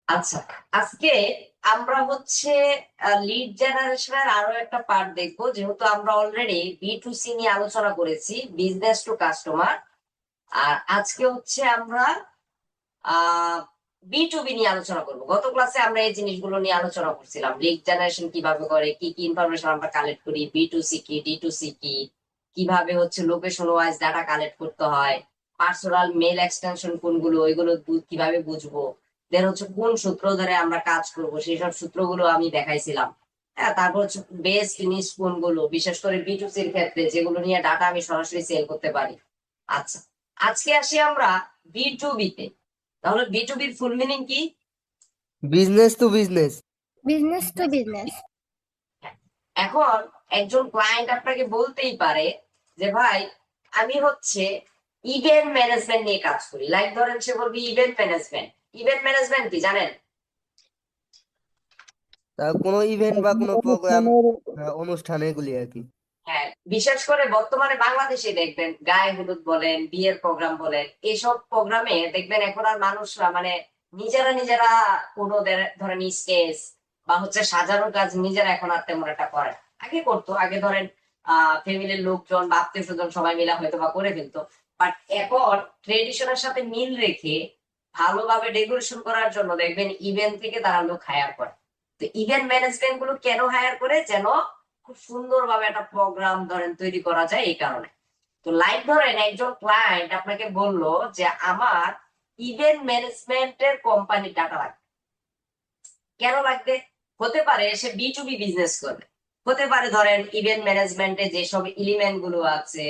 আচ্ছা, আজকে আমরা হচ্ছে লিড জেনারেশনের আরো একটা পার্ট দেখবো, যেহেতু আমরা অলরেডি বি2সি নিয়ে আলোচনা করেছি, বিজনেস টু কাস্টমার। আর আজকে হচ্ছে আমরা বি2বি নিয়ে আলোচনা করব। গত ক্লাসে আমরা এই জিনিসগুলো নিয়ে আলোচনা করছিলাম, লিড জেনারেশন কিভাবে করে, কি কি ইনফরমেশন আমরা কালেক্ট করি, বি2সি কি, ডি2সি কি, কিভাবে হচ্ছে লোকেশন ওয়াইজ ডাটা কালেক্ট করতে হয়, পার্সোনাল মেল এক্সটেনশন কোনগুলো, ওইগুলো কিভাবে বুঝবো, দেন হচ্ছে কোন সূত্র ধরে আমরা কাজ করব, সেই সব সূত্রগুলো আমি দেখাইছিলাম। হ্যাঁ, তারপর হচ্ছে বেস্ট জিনিস কোনগুলো, বিশেষ করে বি2সির ক্ষেত্রে যেগুলো নিয়ে ডাটা আমি সরাসরি সেল করতে পারি। আচ্ছা, আজকে আসি আমরা বি2বি তে। তাহলে বি2বির ফুল মিনিং কি? Business to business. Business to business. এখন একজন ক্লায়েন্ট আপনাকে বলতেই পারে যে ভাই, আমি হচ্ছে ইভেন্ট ম্যানেজমেন্ট নিয়ে কাজ করি। লাইক ধরেন সে বলবে ইভেন্ট ম্যানেজমেন্ট। ইভেন্ট ম্যানেজমেন্ট কি জানেন? তা কোনো ইভেন্ট বা কোনো প্রোগ্রাম, অনুষ্ঠান এগুলি আর কি। হ্যাঁ, বিশেষ করে বর্তমানে বাংলাদেশে দেখবেন গায়ে হলুদ বলেন, বিয়ের প্রোগ্রাম বলেন, এসব প্রোগ্রামে দেখবেন এখন আর মানুষরা মানে নিজেরা নিজেরা কোনো ধরেন স্টেজ বা হচ্ছে সাজানোর কাজ নিজেরা এখন আর তেমন একটা করে না। আগে করতো, আগে ধরেন ফ্যামিলির লোকজন বা আত্মীয় স্বজন সবাই মিলে হয়তো বা করে ফেলতো। বাট এখন ট্রেডিশনের সাথে মিল রেখে ভালোভাবে ডেকোরেশন করার জন্য দেখবেন ইভেন্ট থেকে তারা লোক হায়ার করে। তো ইভেন্ট ম্যানেজমেন্ট গুলো কেন হায়ার করে? যেন খুব সুন্দরভাবে একটা প্রোগ্রাম ধরেন তৈরি করা যায়, এই কারণে। তো লাইক ধরেন একজন ক্লায়েন্ট আপনাকে বললো যে আমার ইভেন্ট ম্যানেজমেন্টের কোম্পানি ডাটা লাগবে। কেন লাগবে? হতে পারে সে বি2বি বিজনেস করবে, হতে পারে ধরেন ইভেন্ট ম্যানেজমেন্টে যেসব এলিমেন্ট গুলো আছে,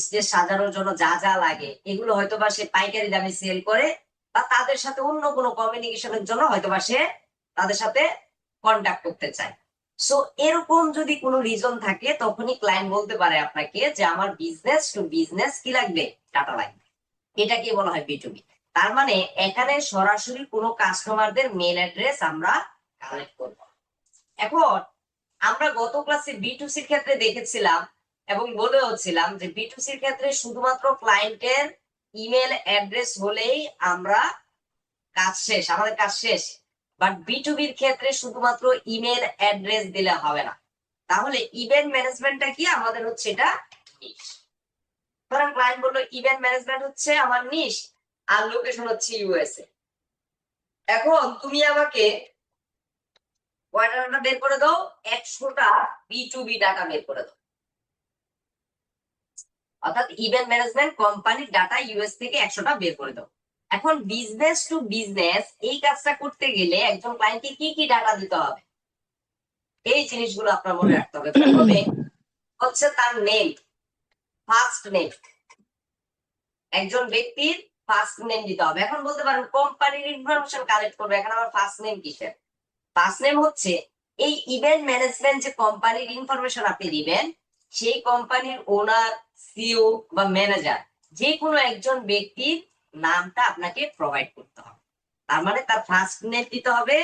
স্টেজ সাজানোর জন্য যা যা লাগে, এগুলো হয়তোবা সে পাইকারি দামে সেল করে, বা তাদের সাথে অন্য কোনো কমিউনিকেশনের জন্য হয়তোবা সে তাদের সাথে কন্ট্যাক্ট করতে চায়। সো এরকম যদি কোনো রিজন থাকে, তখনই ক্লায়েন্ট বলতে পারে আপনাকে যে আমার বিজনেস টু বিজনেস কি লাগবে, ডাটা লাগবে। এটাকে বলা হয় বি2বি। তার মানে এখানে সরাসরি কোনো কাস্টমারদের মেল অ্যাড্রেস আমরা কালেক্ট করব। এখন আমরা গত ক্লাসে বি2সির ক্ষেত্রে দেখেছিলাম এবং বলে হচ্ছিলাম যে বি2সির ক্ষেত্রে শুধুমাত্র ক্লায়েন্টের ইমেল অ্যাড্রেস হলেই আমরা কাজ শেষ, আমাদের কাজ শেষ। বাট বি2বির ক্ষেত্রে শুধুমাত্র ইমেল অ্যাড্রেস দিলে হবে না। তাহলে ইভেন্ট ম্যানেজমেন্টটা কি? আমাদের হচ্ছে এটা নিশ। ধরেন ক্লায়েন্ট বললো ইভেন্ট ম্যানেজমেন্ট হচ্ছে আমার নিশ, আর লোকেশন হচ্ছে ইউএসএ। এখন তুমি আমাকে কয়টা ডাটা বের করে দাও? 100টা বি2বি ডাটা বের করে দাও। অর্থাৎ ইভেন্ট ম্যানেজমেন্ট কোম্পানির ডাটা ইউএস থেকে 100টা বের করে দাও। এখন বিজনেস টু বিজনেস এই কাজটা করতে গেলে একজন ক্লায়েন্টকে কি কি ডাটা দিতে হবে, এই জিনিসগুলো আপনার মনে রাখতে হবে। প্রথমে হচ্ছে তার নেম, ফার্স্ট নেম। একজন ব্যক্তির ফার্স্ট নেম দিতে হবে। এখন বলতে পারেন কোম্পানির ইনফরমেশন কালেক্ট করবে, এখন আমার ফার্স্ট নেম কিসের? ফার্স্ট নেম হচ্ছে এই ইভেন্ট ম্যানেজমেন্ট যে কোম্পানির ইনফরমেশন আপনি দিবেন, সেই কোম্পানির ওনার, সিইও বা ম্যানেজার, যে কোনো একজন ব্যক্তির নামটা আপনাকে প্রোভাইড করতে হবে। তার মানে তার ফার্স্ট নেম দিতে হবে,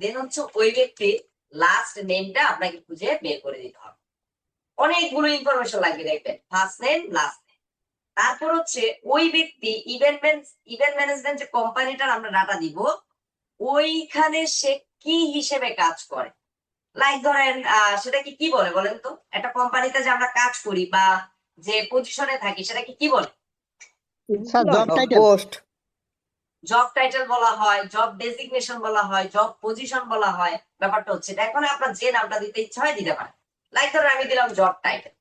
দেন হচ্ছে ওই ব্যক্তির লাস্ট নেমটা আপনাকে খুঁজে বের করে দিতে হবে। অনেকগুলো ইনফরমেশন লাগবে দেখবেন, ফার্স্ট নেম, লাস্ট নেম। তারপর হচ্ছে ওই ব্যক্তি ইভেন্ট ম্যানেজমেন্ট যে কোম্পানিটার আমরা ডাটা দিব, ওইখানে সে কি হিসেবে কাজ করে। লাইক ধরেন সেটাকে কি বলে বলেন তো? একটা কোম্পানিতে যে আমরা কাজ করি বা যে পজিশনে থাকি, সেটাকে কি বলে? Sir job title. Post. Job title বলা হয়, জব ডেজিগনেশন বলা হয়, জব পজিশন বলা হয়। ব্যাপারটা হচ্ছে এটা। এখন আপনার যে নামটা দিতে ইচ্ছা হয় দিতে পারেন। লাইক ধরেন আমি দিলাম জব টাইটেল,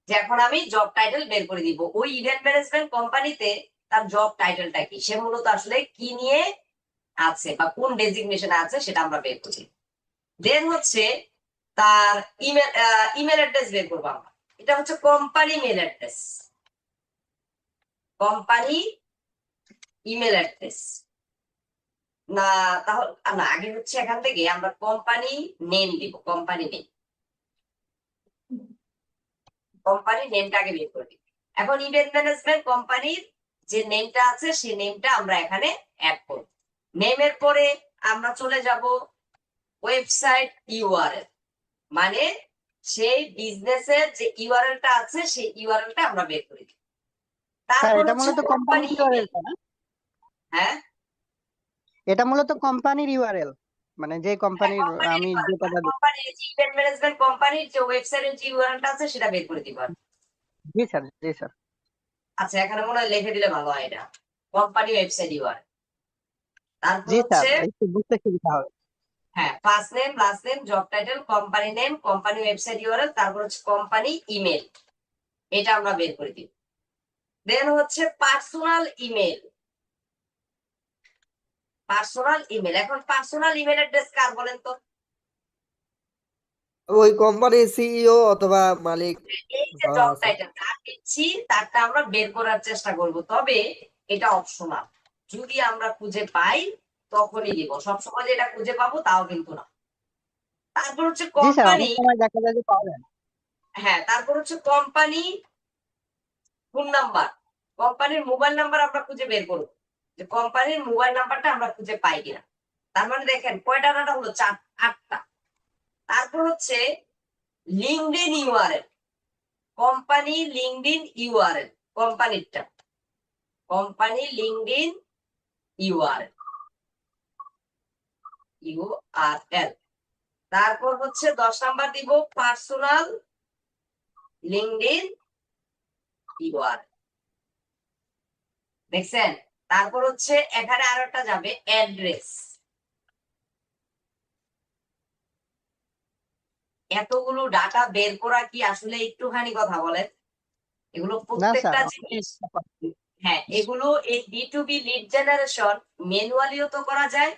যে এখন আমি জব টাইটেল বের করে দিব ওই ইভেন্ট ম্যানেজমেন্ট কোম্পানিতে। তার জব টাইটেলটা কি, সে মূলত আসলে কি নিয়ে আছে বা কোন ডেজিগনেশনে আছে, সেটা আমরা বের করি। দেন হচ্ছে তার ইমেল অ্যাড্রেস বের করবো আমরা। এটা হচ্ছে company mail address, company email address. না, তাহলে না, আগে হচ্ছে এখান থেকে আমরা কোম্পানি নেম দিব, কোম্পানি নেম, কোম্পানি নেমটা আগে বের করে দিব। এখন ইভেন্ট ম্যানেজমেন্ট কোম্পানির যে নেমটা আছে, সেই নেমটা আমরা এখানে অ্যাড করব। নেমের পরে আমরা চলে যাব ওয়েবসাইট ইউআরএল, মানে সেই বিজনেসের যে ইউআরএলটা আছে, সেই ইউআরএলটা আমরা বের করে দিই। স্যার তারপর এটা হচ্ছে মূলত কোম্পানি কোম্পানি ইমেল। ইউআরএল, তাই না? হ্যাঁ, এটা মূলত কোম্পানির ইউআরএল, মানে যে কোম্পানির আমি যেটা কোম্পানির যে ইভেন্ট ম্যানেজমেন্ট কোম্পানির যে ওয়েবসাইটের যে ইউআরএলটা আছে সেটা বের করে দিব। জি স্যার, জি স্যার। আচ্ছা, এখানে মনে হয় লিখে দিলে ভালো হয়, এটা কোম্পানি ওয়েবসাইট ইউআরএল। তারপর জি স্যার, হচ্ছে একটু বুঝতে সুবিধা হবে। হ্যাঁ, first name, last name, job title, company name, company website URL, তারপর হচ্ছে কোম্পানি ইমেল, এটা আমরা বের করে দিব। দেন হচ্ছে পার্সোনাল ইমেল। পার্সোনাল ইমেল, এখন পার্সোনাল ইমেল অ্যাড্রেস কার বলেন তো? ওই কোম্পানির সিইও অথবা মালিক এই যে যারা জব আছে। টাইটেল কার দিচ্ছি তারটা আমরা বের করার চেষ্টা করব, তবে এটা অপশনাল। যদি আমরা খুঁজে পাই তখনই দিব, সবসময় যে এটা খুঁজে পাবো তাও কিন্তু না। তারপর হচ্ছে জি স্যার, কোম্পানি, অনেক সময় দেখা যায় যে পাওয়া যায় না। হ্যাঁ, তারপর হচ্ছে কোম্পানি ফোন নাম্বার, কোম্পানির মোবাইল নাম্বার আমরা খুঁজে বের করবো যে কোম্পানির মোবাইল নাম্বারটা আমরা খুঁজে পাই কিনা। তার মানে দেখেন কয়টা ডাটা হলো, 8টা। তারপর হচ্ছে LinkedIn URL, company LinkedIn URL, কোম্পানিরটা কোম্পানি লিঙ্কডইন ইউআরএল, ইউআরএল। তারপর হচ্ছে 10 নাম্বার দিব পার্সোনাল লিঙ্কডইন ইউআরএল, দেখছেন? তারপর হচ্ছে এখানে আরো একটা যাবে অ্যাড্রেস। এতগুলো ডাটা বের করা কি আসলে একটুখানি কথা বলেন? এগুলো না স্যার, প্রত্যেকটা অনেক জিনিস, ব্যাপার। হ্যাঁ, এগুলো এই বি2বি লিড জেনারেশন ম্যানুয়ালিও তো করা যায়,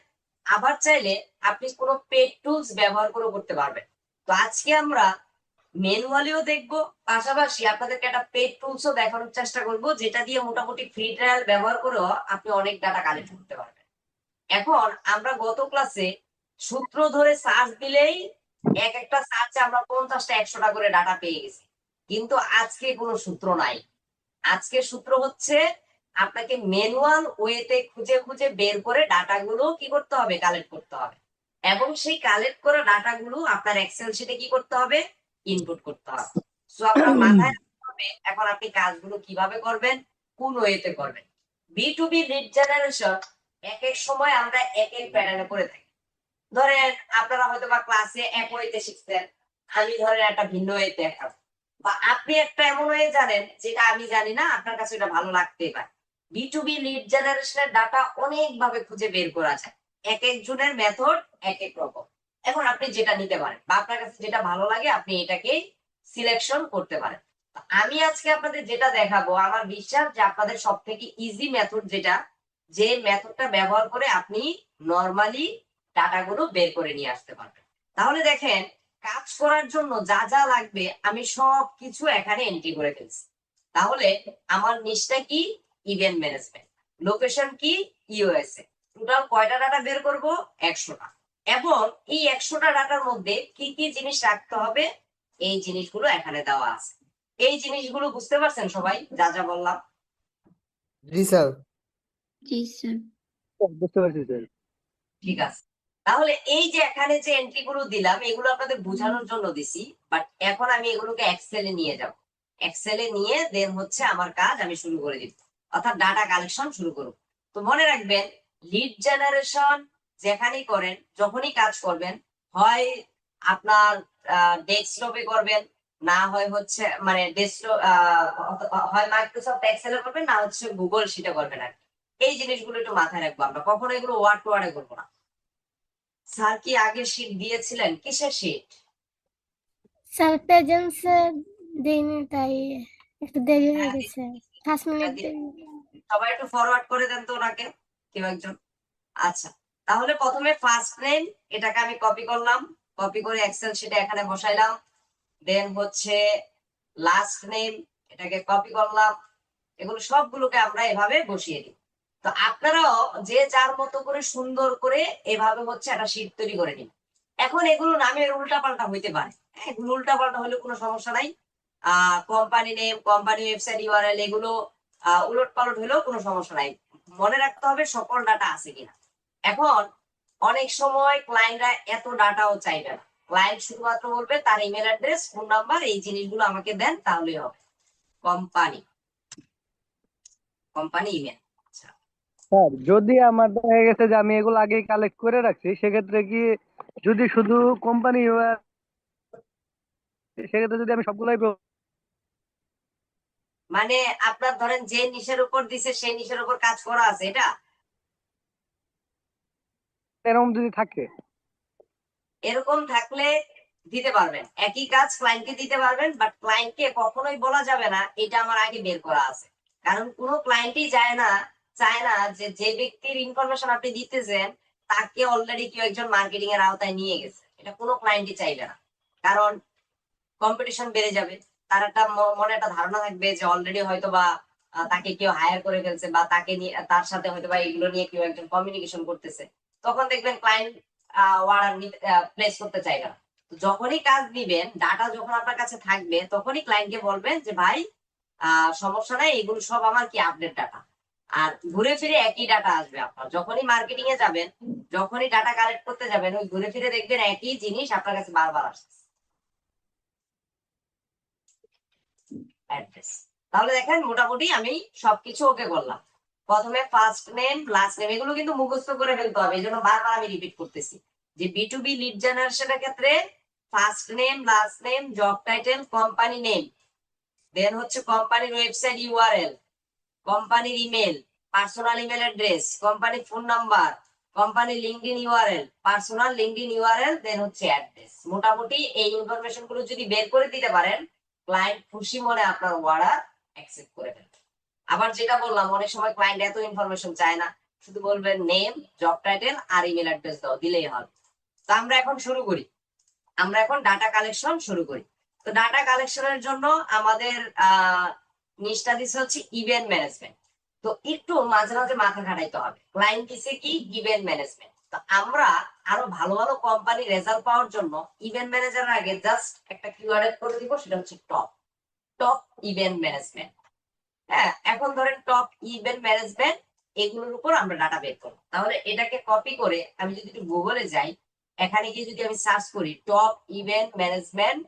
আবার চাইলে আপনি কোনো পেড টুলস ব্যবহার করে করতে পারবেন। তো আজকে আমরা ম্যানুয়ালিও দেখবো, পাশাপাশি আপনাদেরকে একটা পেড টুলসও দেখানোর চেষ্টা করব, যেটা দিয়ে মোটামুটি ফ্রি ট্রায়াল ব্যবহার করেও আপনি অনেক ডাটা কালেক্ট করতে পারবেন। এখন আমরা গত ক্লাসে সূত্র ধরে সার্চ দিলেই এক একটা সার্চে আমরা 50টা 100টা করে ডাটা পেয়ে গেছি, কিন্তু আজকে কোনো সূত্র নাই। আজকে সূত্র হচ্ছে আপনাকে ম্যানুয়াল ওয়েতে খুঁজে খুঁজে বের করে ডাটাগুলো কি করতে হবে, কালেক্ট করতে হবে, এবং সেই কালেক্ট করা ডাটাগুলো আপনার এক্সেল শিটে কি করতে হবে, ইনপুট করতে হবে। সো আপনার মাথায় রাখতে হবে এখন আপনি কাজগুলো কিভাবে করবেন, কোন ওয়েতে করবেন। বি2বি লিড জেনারেশন এক এক সময় আমরা এক এক প্যাটার্নে করে থাকি। ধরেন আপনারা হয়তো বা ক্লাসে এক ওয়েতে শিখছেন, আমি ধরেন একটা ভিন্ন ওয়েতে দেখাবো, বা আপনি একটা এমন হয়ে জানেন যেটা আমি জানি না, আপনার কাছে এটা ভালো লাগতেই পারে। বি2বি লিড জেনারেশনের ডাটা অনেক ভাবে খুঁজে বের করা যায়, এক একজনের মেথড এক এক রকম। এখন আপনি যেটা নিতে পারেন বা আপনার কাছে যেটা ভালো লাগে আপনি এটাকে সিলেকশন করতে পারেন। তো আমি আজকে আপনাদের যেটা দেখাবো, আমার বিশ্বাস যে আপনাদের সব থেকে ইজি মেথড যেটা, যে মেথডটা ব্যবহার করে আপনি নর্মালি ডাটাগুলো বের করে নিয়ে আসতে পারবেন। তাহলে দেখেন, কাজ করার জন্য যা যা লাগবে আমি সব কিছু এখানে এন্ট্রি করে ফেলছি। তাহলে আমার নিচটা কি, ইভেন্ট ম্যানেজমেন্ট, লোকেশন কি, ইউএসএ। টোটাল কয়টা ডাটা বের করব, 100টা। এবং এই 100টা ডাটার মধ্যে কি কি জিনিস রাখতে হবে, এই জিনিসগুলো এখানে দেওয়া আছে। এই জিনিসগুলো বুঝতে পারছেন সবাই, যা যা বললাম? জি স্যার। জি স্যার। বুঝতে পারছি স্যার। ঠিক আছে। তাহলে এই যে এখানে যে এন্ট্রি গুলো দিলাম এগুলো আপনাদের বোঝানোর জন্য দিছি, বাট এখন আমি এগুলোকে এক্সেলে নিয়ে যাব। এক্সেলে নিয়ে দেন হচ্ছে আমার কাজ আমি শুরু করে দিব, অর্থাৎ ডাটা কালেকশন শুরু করব। তো মনে রাখবেন, লিড জেনারেশন যেখানেই করেন, যখনই কাজ করবেন, হয় আপনার ডেস্কটপে করবেন, না হয় হচ্ছে মানে ডেস্কটপ, হয় মাইক্রোসফট এক্সেলে করবেন, না হচ্ছে গুগল শিটে করবেন আর কি। এই জিনিসগুলো একটু মাথায় রাখবো, আমরা কখনো এগুলো ওয়ার্ড টু ওয়ার্ডে করবো না। স্যার কি আগে শীট দিয়েছিলেন, কিসের শীট? স্যার প্রেজেন্সে দেইনি, তাই একটু দেরি হয়ে গেছে, 5 মিনিট দেরি। সবাই একটু ফরওয়ার্ড করে দেন তো ওনাকে, কেউ একজন। আচ্ছা, তাহলে প্রথমে ফার্স্ট নেম, এটাকে আমি কপি করলাম, কপি করে এক্সেল শিটে এখানে বসাইলাম। দেন হচ্ছে লাস্ট নেম, এটাকে কপি করলাম। এগুলো সবগুলোকে আমরা এভাবে বসিয়ে দিই। তো আপনারাও যে যার মতো করে সুন্দর করে এভাবে হচ্ছে একটা শীট তৈরি করে নিন। এখন এগুলো নামের উল্টাপাল্টা হইতে পারে, হ্যাঁ, এগুলো উল্টাপাল্টা হলে কোনো সমস্যা নাই। Company name, company website URL, এগুলো উলট পালট হলেও কোনো সমস্যা নাই। মনে রাখতে হবে সকল ডাটা আছে কিনা। এখন অনেক সময় ক্লায়েন্টরা এত ডাটাও চাইবে না, ক্লায়েন্ট শুধুমাত্র বলবে তার ইমেল অ্যাড্রেস, ফোন নাম্বার, এই জিনিসগুলো আমাকে দেন তাহলেই হবে। Company, company email. আচ্ছা, স্যার যদি আমার দেখা গেছে যে আমি এগুলো আগেই কালেক্ট করে রাখছি, সেক্ষেত্রে কি যদি শুধু কোম্পানি সেক্ষেত্রে যদি আমি সবগুলাই মানে আপনার ধরেন যে নিশের উপর দিছে সেই নিশের উপর কাজ করা আছে এটা, এরকম যদি থাকে, এরকম থাকলে দিতে পারবেন, একই কাজ ক্লায়েন্টকে দিতে পারবেন, বাট ক্লায়েন্টকে কখনোই বলা যাবে না এটা আমার আগে বের করা আছে। কারণ কোনো ক্লায়েন্টই চায় না যে যে ব্যক্তির ইনফরমেশন আপনি দিতেছেন তাকে অলরেডি কেউ একজন মার্কেটিং এর আওতায় নিয়ে গেছে, এটা কোনো ক্লায়েন্টই চাইবে না। কারণ কম্পিটিশন বেড়ে যাবে, তার একটা মনে একটা ধারণা থাকবে যে অলরেডি হয়তো বা তাকে কেউ হায়ার করে ফেলছে, বা তাকে নিয়ে তার সাথে হয়তো বা এগুলো নিয়ে কেউ একজন কমিউনিকেশন করতেছে। তখন দেখবেন ক্লায়েন্ট অর্ডার প্লেস করতে চাইবে না। তো যখনই কাজ দিবেন, ডাটা যখন আপনার কাছে থাকবে, তখনই ক্লায়েন্টকে বলবেন যে ভাই সমস্যা নাই, এগুলো সব আমার কি আপডেট ডাটা। আর ঘুরে ফিরে একই ডাটা আসবে আপনার যখনই মার্কেটিং এ যাবেন, যখনই ডাটা কালেক্ট করতে যাবেন, ওই ঘুরে ফিরে দেখবেন একই জিনিস আপনার কাছে বারবার আসছে। অ্যাড্রেস, তাহলে দেখেন মোটামুটি আমি সবকিছু ওকে করলাম। প্রথমে ফার্স্ট নেম লাস্ট নেম এগুলো কিন্তু মুখস্থ করে ফেলতে হবে, এই জন্য বারবার আমি রিপিট করতেছি যে B2B লিড জেনারেশনের ক্ষেত্রে first name last name job title company name, then হচ্ছে কোম্পানির ওয়েবসাইট ইউআরএল, কোম্পানির ইমেল, পার্সোনাল ইমেল অ্যাড্রেস, কোম্পানির ফোন নাম্বার, কোম্পানির LinkedIn URL, personal LinkedIn URL, then হচ্ছে অ্যাড্রেস। মোটামুটি এই ইনফরমেশন গুলো যদি বের করে দিতে পারেন, ক্লায়েন্ট খুশি মনে আপনার অর্ডার অ্যাকসেপ্ট করে ফেলবে। আবার যেটা বললাম, অনেক সময় ক্লায়েন্ট এত ইনফরমেশন চায় না, শুধু বলবেন নেম জব টাইটেল আর ইমেল অ্যাড্রেস দাও, দিলেই হবে। তো আমরা এখন শুরু করি, আমরা এখন ডাটা কালেকশন শুরু করি। তো ডাটা কালেকশনের জন্য আমাদের নিশটা দিচ্ছে হচ্ছে ইভেন্ট ম্যানেজমেন্ট। তো একটু মাঝে মাঝে মাথা খাটাইতে হবে, ক্লায়েন্ট দিছে কি ইভেন্ট ম্যানেজমেন্ট। তো আমরা আরো ভালো ভালো কোম্পানি রেজাল্ট পাওয়ার জন্য ইভেন্ট ম্যানেজারের আগে জাস্ট একটা কিওয়ার্ড করে দিব, সেটা হচ্ছে টপ টপ ইভেন্ট ম্যানেজমেন্ট। হ্যাঁ, এখন ধরেন টপ ইভেন্ট ম্যানেজমেন্ট, এগুলোর উপর আমরা ডাটা বের করবো। তাহলে এটাকে কপি করে আমি যদি একটু গুগলে যাই, এখানে গিয়ে যদি আমি সার্চ করি টপ ইভেন্ট ম্যানেজমেন্ট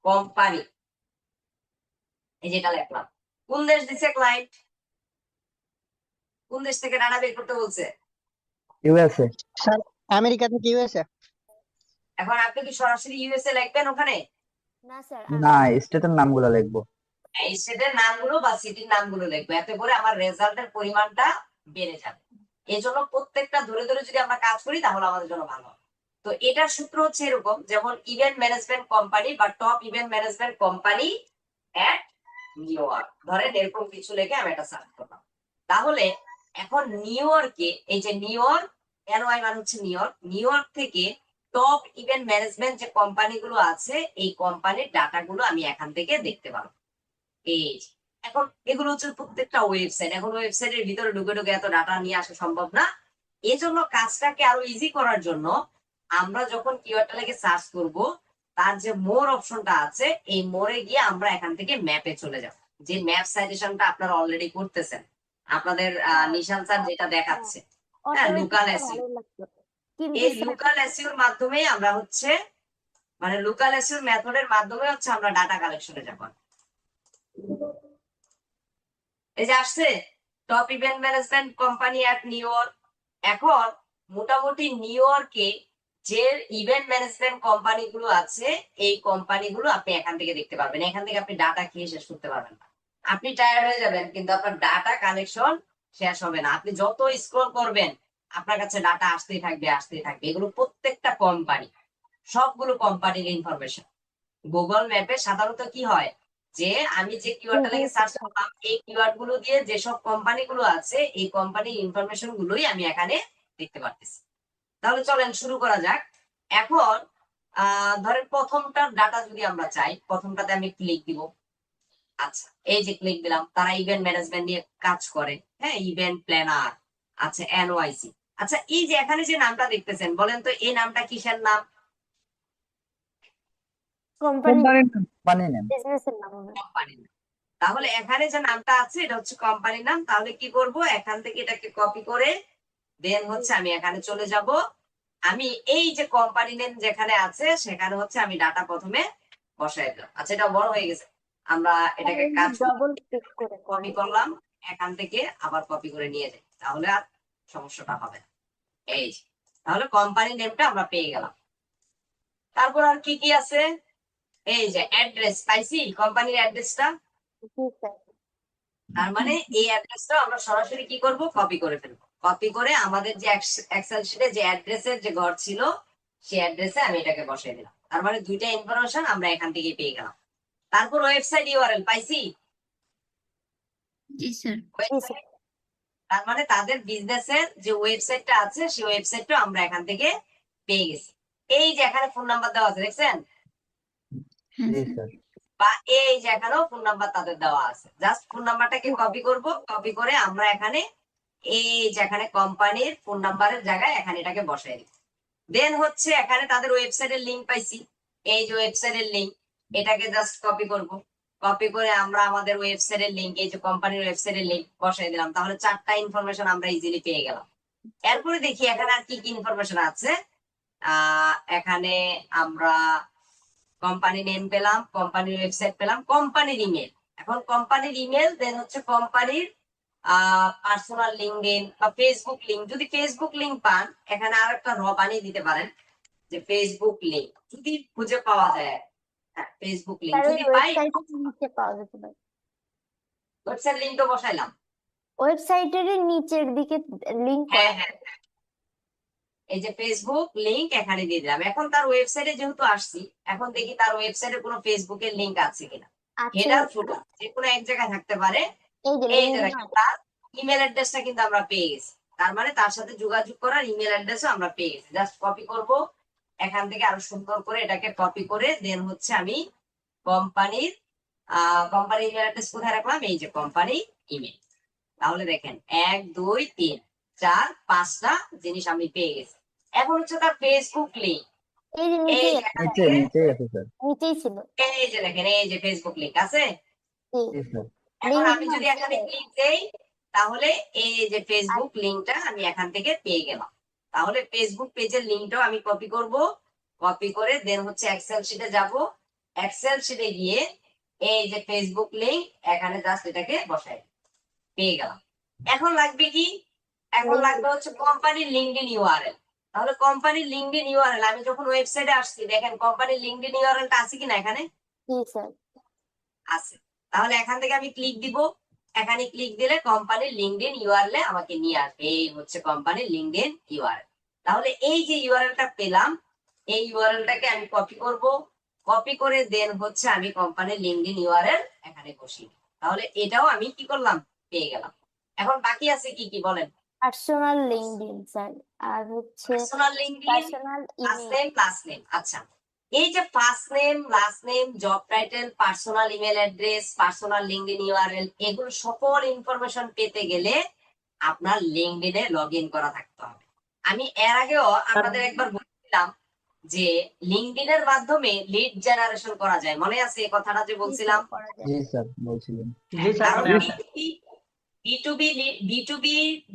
কোম্পানি, এই যেটা লিখলাম, কোন দেশ দিচ্ছে ক্লায়েন্ট, কোন দেশ থেকে ডাটা বের করতে বলছে? ইউএসএ। স্যার আমেরিকা থেকে ইউএসএ। এখন আপনি কি সরাসরি ইউএসএ লিখবেন ওখানে? না স্যার, না, স্টেটের নামগুলো লিখবো। এই স্টেটের নামগুলো বা সিটির নামগুলো লিখবো, এতে করে আমার রেজাল্টের পরিমাণটা বেড়ে যাবে। এই জন্য প্রত্যেকটা ধরে ধরে যদি আমরা কাজ করি তাহলে আমাদের জন্য ভালো হবে। তো এটার সূত্র হচ্ছে এরকম, যেমন ইভেন্ট ম্যানেজমেন্ট কোম্পানি বা টপ ইভেন্ট ম্যানেজমেন্ট কোম্পানি এট নিউ ইয়র্ক, ধরেন এরকম কিছু লিখে আমি এটা সার্চ করলাম। তাহলে এখন নিউ ইয়র্কে, এই যে নিউ ইয়র্ক, এনওয়াই মানে হচ্ছে নিউ ইয়র্ক, নিউ ইয়র্ক থেকে টপ ইভেন্ট ম্যানেজমেন্ট যে কোম্পানিগুলো আছে, এই কোম্পানির ডাটাগুলো আমি এখান থেকে দেখতে পাবো। এই যে, এখন এগুলো হচ্ছে প্রত্যেকটা ওয়েবসাইট, এখন ওয়েবসাইটের ভিতরে ঢুকে ঢুকে এত ডাটা নিয়ে আসা সম্ভব না। এই জন্য কাজটাকে আরো ইজি করার জন্য আমরা যখন কিওয়ার্ডটা লিখে সার্চ করব, তার যে মোর অপশনটা আছে, এই মোরে গিয়ে আমরা এখান থেকে ম্যাপে চলে যাব, যে ম্যাপ সাজেশনটা আপনারা অলরেডি করতেছেন, আপনাদের নিশান স্যার যেটা দেখাচ্ছে, হ্যাঁ, লোকাল এসইও। এই লোকাল এসইওর মাধ্যমে আমরা হচ্ছে, মানে লোকাল এসইও মেথডের মাধ্যমে হচ্ছে আমরা ডাটা কালেকশনে যাব। এই যে আসছে টপ ইভেন্ট ম্যানেজমেন্ট কোম্পানি এট নিউ ইয়র্ক। এখন মোটামুটি নিউ ইয়র্কে যে ইভেন্ট ম্যানেজমেন্ট কোম্পানি গুলো আছে, এই কোম্পানিগুলো আপনি এখান থেকে দেখতে পারবেন। এখান থেকে আপনি ডাটা খেয়ে শেষ করতে পারবেন না, আপনি টায়ার্ড হয়ে যাবেন, কিন্তু আপনার ডাটা কালেকশন শেষ হবে না। আপনি যত স্ক্রল করবেন আপনার কাছে ডাটা আসতেই থাকবে আসতেই থাকবে। এগুলো প্রত্যেকটা কোম্পানি, সবগুলো কোম্পানির ইনফরমেশন। গুগল ম্যাপে সাধারণত কি হয়, যে আমি যে কিওয়ার্ডটা লিখে সার্চ করলাম, এই কিওয়ার্ড গুলো দিয়ে যেসব কোম্পানি গুলো আছে, এই কোম্পানির ইনফরমেশন গুলোই আমি এখানে দেখতে পারতেছি। তাহলে চলেন শুরু করা যাক। এখন ধরেন প্রথমটার ডাটা যদি আমরা চাই, প্রথমটাতে আমি ক্লিক দিব। আচ্ছা, এই যে ক্লিক দিলাম, তারা ইভেন্ট ম্যানেজমেন্ট নিয়ে কাজ করে, হ্যাঁ, ইভেন্ট প্ল্যানার। আচ্ছা, এনওয়াইসি। আচ্ছা, এই যে এখানে যে নামটা দেখতেছেন, বলেন তো এই নামটা কিসের নাম? কোম্পানির নাম। বিজনেসের নাম হবে। কোম্পানির নাম। তাহলে এখানে যে নামটা আছে এটা হচ্ছে কোম্পানির নাম। তাহলে কি করব, এখান থেকে এটাকে কপি করে দেন হচ্ছে আমি এখানে চলে যাব। আমি এই যে কোম্পানি নেম যেখানে আছে সেখানে হচ্ছে আমি ডাটা প্রথমে বসাই দিলাম। আচ্ছা, এটা বড় হয়ে গেছে, আমরা এটাকে কাজ ডবল ক্লিক করে কপি করলাম, এখান থেকে আবার কপি করে নিয়ে যাই। তাহলে আর সমস্যাটা হবে না। এই যে, তাহলে কোম্পানি নেমটা আমরা পেয়ে গেলাম। তারপর আর কি কি আছে? এই যে অ্যাড্রেস পাইছি, কোম্পানির অ্যাড্রেসটা। জি স্যার। তার মানে এই অ্যাড্রেসটা আমরা সরাসরি কি করব, কপি করে ফেলবো। কপি করে আমাদের যে এক্সেল শিটে যে অ্যাড্রেসের যে ঘর ছিল সেই অ্যাড্রেসে আমি এটাকে বসিয়ে দিলাম। তার মানে দুইটা ইনফরমেশন আমরা এখান থেকে পেয়ে গেলাম। তারপর ওয়েবসাইট ইউআরএল পাইছি। জি স্যার। Website, তার মানে তাদের বিজনেসের যে ওয়েবসাইটটা আছে সেই ওয়েবসাইটটা আমরা এখান থেকে পেয়ে গেছি। এই যে এখানে ফোন নাম্বার দেওয়া আছে দেখছেন, হ্যাঁ জি স্যার। স্যার। বা এই যে এখানেও ফোন নাম্বার তাদের দেওয়া আছে। জাস্ট ফোন নাম্বারটাকে কপি করব, কপি করে আমরা এখানে এই যে এখানে কোম্পানির ফোন নাম্বারের জায়গায় এখানে এটাকে বসাই দিই। দেন হচ্ছে এখানে তাদের ওয়েবসাইটের লিংক পাইছি, এই যে ওয়েবসাইটের লিংক, এটাকে জাস্ট কপি করব। কপি করে আমরা আমাদের ওয়েবসাইটের লিংক, এই যে কোম্পানির ওয়েবসাইটের লিংক বসাই দিলাম। তাহলে 4টা ইনফরমেশন আমরা ইজিলি পেয়ে গেলাম। এরপরে দেখি এখানে আর কি কি ইনফরমেশন আছে। এখানে আমরা কোম্পানি নেম পেলাম, কোম্পানির ওয়েবসাইট পেলাম, কোম্পানির ইমেল। এখন কোম্পানির ইমেল, দেন হচ্ছে কোম্পানির পার্সোনাল লিঙ্কডিন বা ফেসবুক লিঙ্ক। যদি ফেসবুক লিঙ্ক পান, এখানে আর একটা বানিয়ে দিতে পারেন যে ফেসবুক লিঙ্ক যদি খুঁজে পাওয়া যায়। হ্যাঁ, ফেসবুক লিঙ্ক স্যার ওই যদি পাই, ওয়েবসাইটের নিচে পাওয়া যেতে পারে। ওয়েবসাইট লিঙ্ক তো বসাইলাম। ওয়েবসাইটের নিচের দিকে লিংক হ্যাঁ করা। হ্যাঁ, এই যে ফেসবুক লিংক এখানে দিয়ে দিলাম। এখন তার ওয়েবসাইটে যেহেতু আসছি, এখন দেখি তার ওয়েবসাইটে কোনো ফেসবুকের লিংক আছে কিনা। আছে। হেডার ফুটার যে কোনো এক জায়গায় থাকতে পারে। এই যে এই যে লিংক দেখেন, তার ইমেল অ্যাড্রেসটা কিন্তু আমরা পেয়ে গেছি। তার মানে তার সাথে যোগাযোগ করার ইমেল অ্যাড্রেসও আমরা পেয়ে গেছি। জাস্ট কপি করব, এখান থেকে আরো সুন্দর করে এটাকে কপি করে দেন হচ্ছে আমি কোম্পানির ইমেল অ্যাড্রেস কোথায় রাখলাম, এই যে কোম্পানি ইমেল। তাহলে দেখেন 1 2 3 4 5টা জিনিস আমি পেয়ে গেছি। এখন হচ্ছে তার ফেসবুক লিংক, এই যে এই নিচেই যে আছে, এখান নিচে থেকে, নিচেই আছে স্যার। নিচেই ছিল। এই যে দেখেন, এই যে ফেসবুক লিংক আছে। জি। জি স্যার। এখন লিংক আমি যদি এখানে ক্লিক দেই, তাহলে এই যে ফেসবুক লিংকটা আমি এখান থেকে পেয়ে গেলাম। তাহলে ফেসবুক পেজের লিংকটাও আমি কপি করব, কপি করে দেন হচ্ছে এক্সেল শিটে যাব। এক্সেল শিটে গিয়ে এই যে ফেসবুক লিংক এখানে জাস্ট এটাকে বসাই পেয়ে গেলাম। এখন লাগবে কি, এখন লাগবে হচ্ছে কোম্পানির লিঙ্কডইন ইউআরএল। তাহলে কোম্পানির লিঙ্কডইন ইউআরএল, আমি যখন ওয়েবসাইটে আসছি দেখেন কোম্পানির লিঙ্কডইন ইউআরএলটা আছে কিনা এখানে জি স্যার। আছে। তাহলে এখান থেকে আমি ক্লিক দিব, এখানে ক্লিক দিলে কোম্পানির লিঙ্কডইন ইউআরএল আমাকে নিয়ে আসবে। এই হচ্ছে কোম্পানির লিঙ্কডইন ইউআরএল। তাহলে এই যে ইউআরএলটা পেলাম, এই ইউআরএলটাকে আমি কপি করব, কপি করে দেন হচ্ছে আমি কোম্পানির লিঙ্কডইন ইউআরএল এখানে বসিয়ে দিই। তাহলে এটাও আমি কি করলাম, পেয়ে গেলাম। এখন বাকি আছে কি কি বলেন? পার্সোনাল লিংকডইন স্যার, আর হচ্ছে personal LinkedIn, personal first email. Name last name. আচ্ছা, এই যে first name last name, job title, personal email address, personal LinkedIn URL, এগুলো সকল ইনফরমেশন পেতে গেলে আপনার লিঙ্কডইনে লগ ইন করা থাকতে হবে। আমি এর আগেও আপনাদের একবার বলছিলাম যে লিঙ্কডইনের মাধ্যমে লিড জেনারেশন করা যায়, মনে আছে এই কথাটা যে বলছিলাম? জি স্যার বলছিলেন। জি স্যার, কারণ মনে আছে। B2B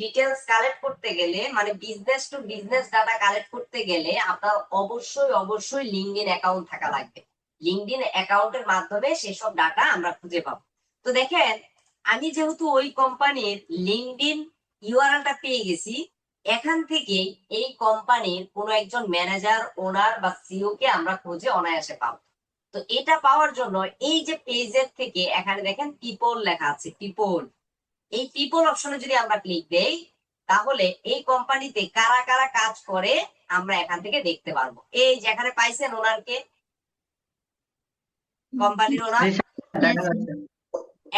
ডিটেলস কালেক্ট করতে গেলে, মানে business to business data collect করতে গেলে আপনার অবশ্যই লিঙ্কডইন অ্যাকাউন্ট থাকা লাগবে। লিঙ্কডইন অ্যাকাউন্টের মাধ্যমে সেসব ডাটা আমরা খুঁজে পাবো। তো দেখেন, আমি যেহেতু ওই কোম্পানির লিঙ্কডইন ইউআরএলটা পেয়ে গেছি, এখান থেকে এই কোম্পানির কোনো একজন ম্যানেজার, ওনার বা সিইও কে আমরা খুঁজে অনায়াসে পাবো। তো এটা পাওয়ার জন্য এই যে পেজের থেকে এখানে দেখেন পিপল লেখা আছে, পিপল, এই পিপল অপশনে যদি আমরা ক্লিক দেই, তাহলে এই কোম্পানিতে কারা কারা কাজ করে আমরা এখান থেকে দেখতে পারবো। এই যে এখানে পাইছেন ওনারকে, কোম্পানির ওনার, জি স্যার, দেখা যাচ্ছে।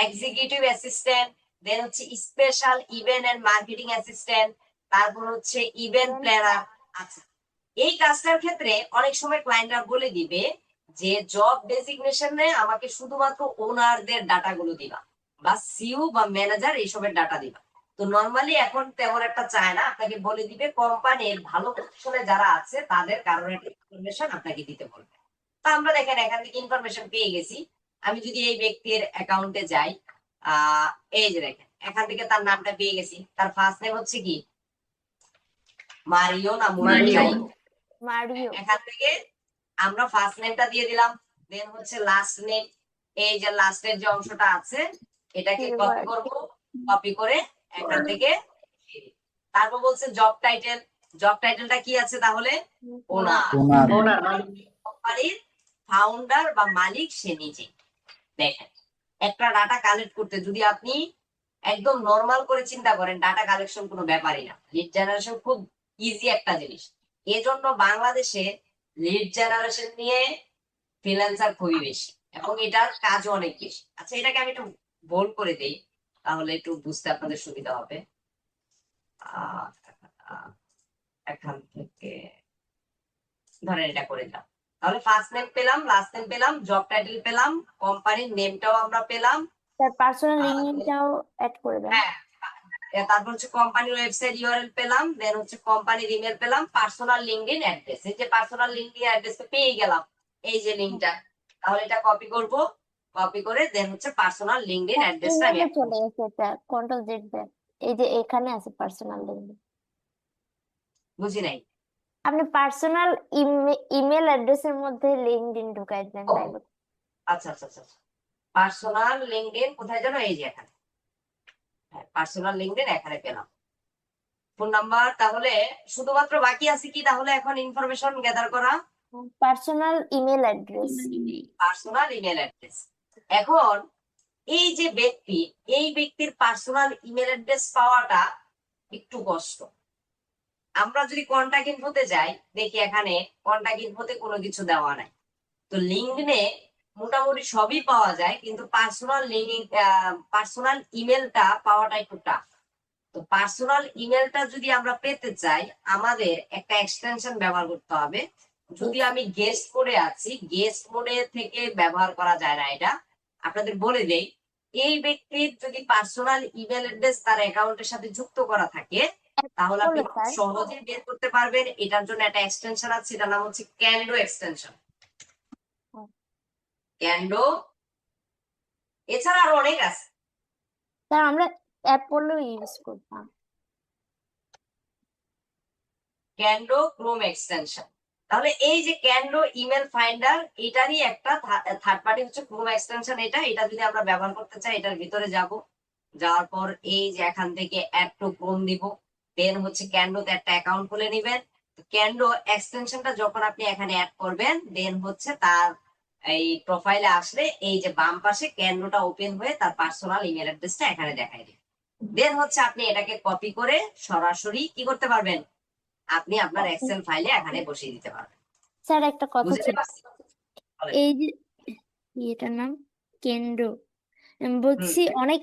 এক্সিকিউটিভ অ্যাসিস্ট্যান্ট, দেন হচ্ছে special event and marketing assistant, তারপর হচ্ছে ইভেন্ট প্ল্যানার। আচ্ছা, এই কাজটার ক্ষেত্রে অনেক সময় ক্লায়েন্টরা বলে দিবে যে জব ডেজিগনেশনে আমাকে শুধুমাত্র ওনারদের ডাটাগুলো দিবা, বা সিইও বা ম্যানেজার এইসবের ডাটা দিবা। তো নরমালি এখন তেমন একটা চায় না, আপনাকে বলে দিবে কোম্পানির ভালো পজিশনে যারা আছে তাদের কারণে একটা ইনফরমেশন আপনাকে দিতে বলবে। তা আমরা দেখেন এখান থেকে ইনফরমেশন পেয়ে গেছি। আমি যদি এই ব্যক্তির অ্যাকাউন্টে যাই, এই যে দেখেন এখান থেকে তার নামটা পেয়ে গেছি। তার ফার্স্ট নেম হচ্ছে কি, মারিও না মুরিও, যাই হোক। মারিও। এখান থেকে আমরা ফার্স্ট নেমটা দিয়ে দিলাম, দেন হচ্ছে লাস্ট নেম, এই যে লাস্টের যে অংশটা আছে এটাকে কপি করব, কপি করে এখান থেকে তারপর বলছে জব টাইটেল। জব টাইটেলটা কি আছে তাহলে? ওনার। ওনার ওনার মানে কোম্পানির ফাউন্ডার বা মালিক সে নিজে। দেখেন, একটা ডাটা কালেক্ট করতে যদি আপনি একদম নর্মাল করে চিন্তা করেন, ডাটা কালেকশন কোনো ব্যাপারই না। লিড জেনারেশন খুব ইজি একটা জিনিস। এজন্য বাংলাদেশে লিড জেনারেশন নিয়ে ফ্রিল্যান্সার খুবই বেশি এবং এটার কাজও অনেক বেশি। আচ্ছা, এটাকে আমি একটু বোল্ড করে দিই, তাহলে একটু বুঝতে আপনাদের সুবিধা হবে। আহ, আহ, এখান থেকে ধরেন এটা করে দিলাম। তাহলে ফার্স্ট নেম পেলাম, লাস্ট নেম পেলাম, জব টাইটেল পেলাম, কোম্পানির নেমটাও আমরা পেলাম। তার পার্সোনাল আর লিঙ্কটাও অ্যাড করে দেন। হ্যাঁ, তারপর হচ্ছে কোম্পানির ওয়েবসাইট ইউআরএল পেলাম, দেন হচ্ছে কোম্পানির ইমেল পেলাম, পার্সোনাল লিঙ্কডইন অ্যাড্রেস। এই যে পার্সোনাল লিঙ্কডইন অ্যাড্রেস তো পেয়ে গেলাম, এই যে লিঙ্কটা। তাহলে এটা কপি করব, কপি করে দেন হচ্ছে পার্সোনাল লিঙ্কডইন অ্যাড্রেসটা আমি ইমেলে add চলে করব। গেছে, এটা কন্ট্রোল জেড দেন। এই যে এখানে আছে পার্সোনাল লিঙ্ক। বুঝি নাই। আপনি পার্সোনাল ইমেল অ্যাড্রেসের মধ্যে লিঙ্কডইন ঢুকাই দেন, ও, তাই বলুন। আচ্ছা আচ্ছা আচ্ছা। পার্সোনাল লিঙ্কডইন কোথায় যেন? এই যে এখানে। হ্যাঁ, পার্সোনাল লিঙ্কডইন এখানে পেলাম। Phone number. তাহলে শুধুমাত্র বাকি আছে কি তাহলে এখন ইনফরমেশন গ্যাদার করা? Personal email address. Personal email address. এখন এই যে ব্যক্তি, এই ব্যক্তির পার্সোনাল ইমেল অ্যাড্রেস পাওয়াটা একটু কষ্ট। আমরা যদি কন্টাক্ট ইনফোতে যাই, দেখি এখানে কন্টাক্ট ইনফোতে কোনো কিছু দেওয়া নাই। তো লিঙ্কডইনে মোটামুটি সবই পাওয়া যায়, কিন্তু পার্সোনাল ইমেলটা পাওয়াটা একটু টাফ। তো পার্সোনাল ইমেলটা যদি আমরা পেতে চাই, আমাদের একটা এক্সটেনশন ব্যবহার করতে হবে। যদি আমি গেস্ট মোডে আছি, গেস্ট মোডে থেকে ব্যবহার করা যায় না এটা। আপনাদের বলে দেই, এই ব্যক্তির যদি পার্সোনাল ইমেল অ্যাড্রেস তার অ্যাকাউন্টের সাথে যুক্ত করা থাকে, তাহলে আপনি বলো খুব স্যার। সহজেই বের করতে পারবেন। এটার জন্য একটা এক্সটেনশন আছে, এটার নাম হচ্ছে ক্যান্ডো এক্সটেনশন। ক্যান্ডো। এছাড়া আরো অনেক আছে। স্যার আমরা অ্যাপোলো ইউজ করতাম। ক্যান্ডো ক্রোম এক্সটেনশন। তাহলে এই যে ক্যান্ডো ইমেল ফাইন্ডার, এটারই একটা থার্ড পার্টি হচ্ছে ক্রোম এক্সটেনশন। এটা যদি আমরা ব্যবহার করতে চাই, এটার ভিতরে যাব। যাওয়ার পর এই যে এখান থেকে অ্যাড টু ক্রোম দিব, দেন হচ্ছে ক্যান্ডোতে একটা অ্যাকাউন্ট খুলে নেবেন। ক্যান্ডো এক্সটেনশনটা যখন আপনি এখানে অ্যাড করবেন, দেন হচ্ছে তার এই প্রোফাইলে আসলে এই যে বাম পাশে ক্যান্ডোটা ওপেন হয়ে তার পার্সোনাল ইমেল অ্যাড্রেসটা এখানে দেখাই দিবে। দেন হচ্ছে আপনি এটাকে কপি করে সরাসরি কি করতে পারবেন, আপনি আপনার এক্সেল ফাইলে এখানে বসিয়ে দিতে পারবেন। স্যার একটা কথা বুঝতে ছিল, পারছি? বলেন। এই যে এটার নাম কেন্দ্র, আমি হুম। বলছি অনেক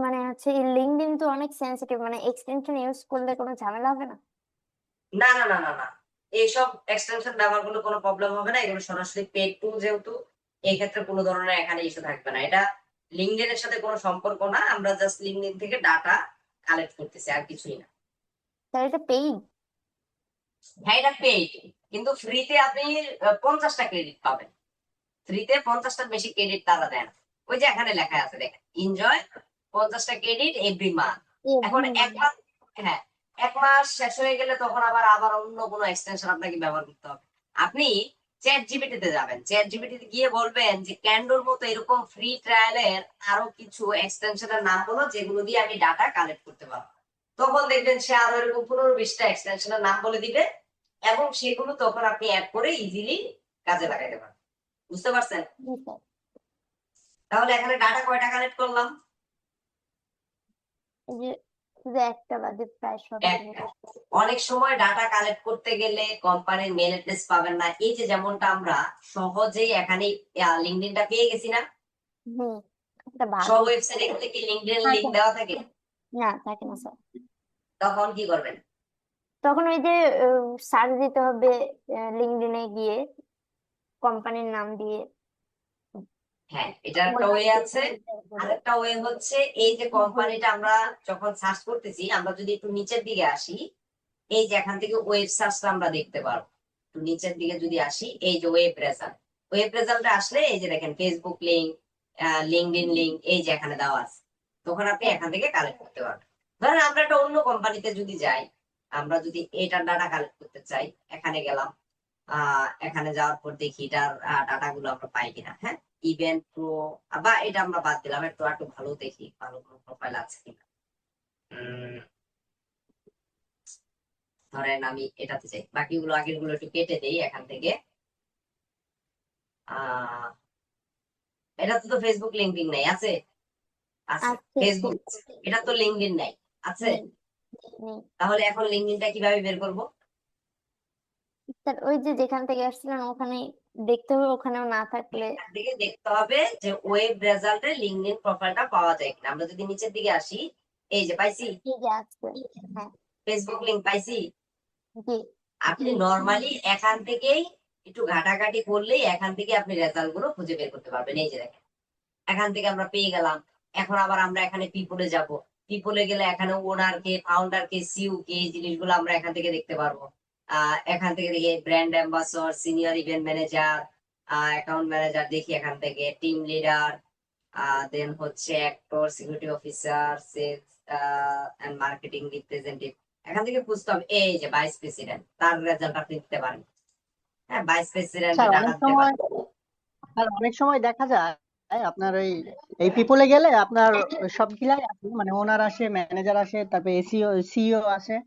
মানে হচ্ছে লিঙ্কডইন তো অনেক সেনসিটিভ, মানে এক্সটেনশন ইউজ করলে কোনো ঝামেলা হবে না? না না না না না, এইসব এক্সটেনশন ব্যবহার করলে কোনো প্রবলেম হবে না। এগুলো সরাসরি পেড টুল, যেহেতু এই ক্ষেত্রে কোনো ধরনের এখানে ইস্যু থাকবে না। এটা লিঙ্কডইনের সাথে কোনো সম্পর্ক না, আমরা জাস্ট লিঙ্কডইন থেকে ডাটা কালেক্ট করতেছি, আর কিছুই না। স্যার এটা পেইড? হ্যাঁ, এটা পেইড, কিন্তু ফ্রিতে আপনি 50টা ক্রেডিট পাবেন। ফ্রিতে 50টার বেশি ক্রেডিট তারা দেয় না। ওই যে এখানে লেখা আছে দেখেন, এনজয় 50টা ক্রেডিট এভরি মান্থ। এখন এক মাস, হ্যাঁ, এক মাস শেষ হয়ে গেলে তখন আবার আবার অন্য কোনো এক্সটেনশন আপনাকে ব্যবহার করতে হবে। আপনি চ্যাট জিপিটি তে যাবেন, চ্যাট জিপিটি তে গিয়ে বলবেন যে ক্যান্ডোর মতো এরকম ফ্রি ট্রায়ালের আরো কিছু এক্সটেনশনের নাম বলো যেগুলো দিয়ে আমি ডাটা কালেক্ট করতে পারবো। তখন দেখবেন সে আরো এরকম 15-20টা এক্সটেনশনের নাম বলে দিবে, এবং সেগুলো তখন আপনি অ্যাড করে ইজিলি কাজে লাগাইতে পারবেন। বুঝতে পারছেন? তাহলে এখানে ডাটা কয়টা কালেক্ট করলাম? এই যে শুধু একটা বাদে প্রায় সব একটা। অনেক সময় ডাটা কালেক্ট করতে গেলে কোম্পানির মেল অ্যাড্রেস পাবেন না। এই যে যেমনটা আমরা সহজেই এখানে লিঙ্কডইনটা পেয়ে গেছি না, হুম, একটা ভাগ সব ওয়েবসাইটে গেলে কি লিঙ্কডইন লিংক দেওয়া থাকে? না, থাকে না স্যার। তখন কি করবেন? তখন ওই যে সার্চ দিতে হবে লিঙ্কডইনে গিয়ে কোম্পানির নাম দিয়ে। হ্যাঁ, এটার একটা ওয়ে আছে। আরেকটা ওয়ে হচ্ছে, এই যে কোম্পানিটা আমরা যখন সার্চ করতেছি, আমরা যদি একটু নিচের দিকে আসি, এই যে এখান থেকে ওয়েব সার্চটা আমরা দেখতে পারবো। একটু নিচের দিকে যদি আসি, এই যে ওয়েব রেজাল্ট, ওয়েব রেজাল্টে আসলে এই যে দেখেন ফেসবুক লিংক, লিঙ্কডইন লিংক, এই যে এখানে দেওয়া আছে। তখন আপনি এখান থেকে কালেক্ট করতে পারবেন। ধরেন আমরা একটা অন্য কোম্পানিতে যদি যাই, আমরা যদি এটার ডাটা কালেক্ট করতে চাই, এখানে গেলাম, এখানে যাওয়ার পর দেখি এটার ডাটা গুলো আমরা পাই কিনা। হ্যাঁ, ইভেন্ট প্রো, বা এটা আমরা বাদ দিলাম, একটু একটু ভালো দেখি, ভালো কোনো প্রোফাইল আছে কিনা। ধরেন আমি এটাতে যাই, বাকিগুলো আগের গুলো একটু কেটে দেই এখান থেকে। আহ এটাতে তো ফেসবুক লিঙ্কডিন নাই, আছে? আছে আছে ফেসবুক, এটা তো লিঙ্কডিন নাই, আছে? নেই নেই তাহলে এখন লিঙ্কডিনটা কিভাবে বের করব? স্যার ওই যে যেখান থেকে আসছিলেন ওখানে দেখতে হবে, ওখানেও না থাকলে এখান থেকে দেখতে হবে যে ওয়েব রেজাল্টে লিঙ্কডইন প্রোফাইলটা পাওয়া যায় কিনা। আমরা যদি নিচের দিকে আসি, এই যে পাইছি, এই যে আছে। হ্যাঁ, ফেসবুক লিংক পাইছি। জি আপনি নরমালি এখান থেকেই একটু ঘাটাঘাটি করলেই এখান থেকে আপনি রেজাল্ট গুলো খুঁজে বের করতে পারবেন। এই যে দেখেন, এখান থেকে আমরা পেয়ে গেলাম। এখন আবার আমরা এখানে পিপলে যাব, পিপলে গেলে এখানে ওনার কে, ফাউন্ডার কে, সিইও কে, এই জিনিসগুলো আমরা এখান থেকে দেখতে পারবো। এখান থেকে দেখি brand ambassador, senior event manager, account manager, দেখি এখান থেকে টিম লিডার, দেন হচ্ছে actor, security officer, sales and marketing representative. এখান থেকে বুঝতে হবে এই যে ভাইস প্রেসিডেন্ট, তার রেজাল্ট আপনি দিতে পারেন। হ্যাঁ, ভাইস প্রেসিডেন্টের স্যার ডাটা অনেক দিতে সময় পারেন। অনেক সময় দেখা যায় আপনার এই পিপলে গেলে আপনার সবগুলাই আছে, মানে ওনার আসে, ম্যানেজার আসে, তারপরে এসিও সিইও আসে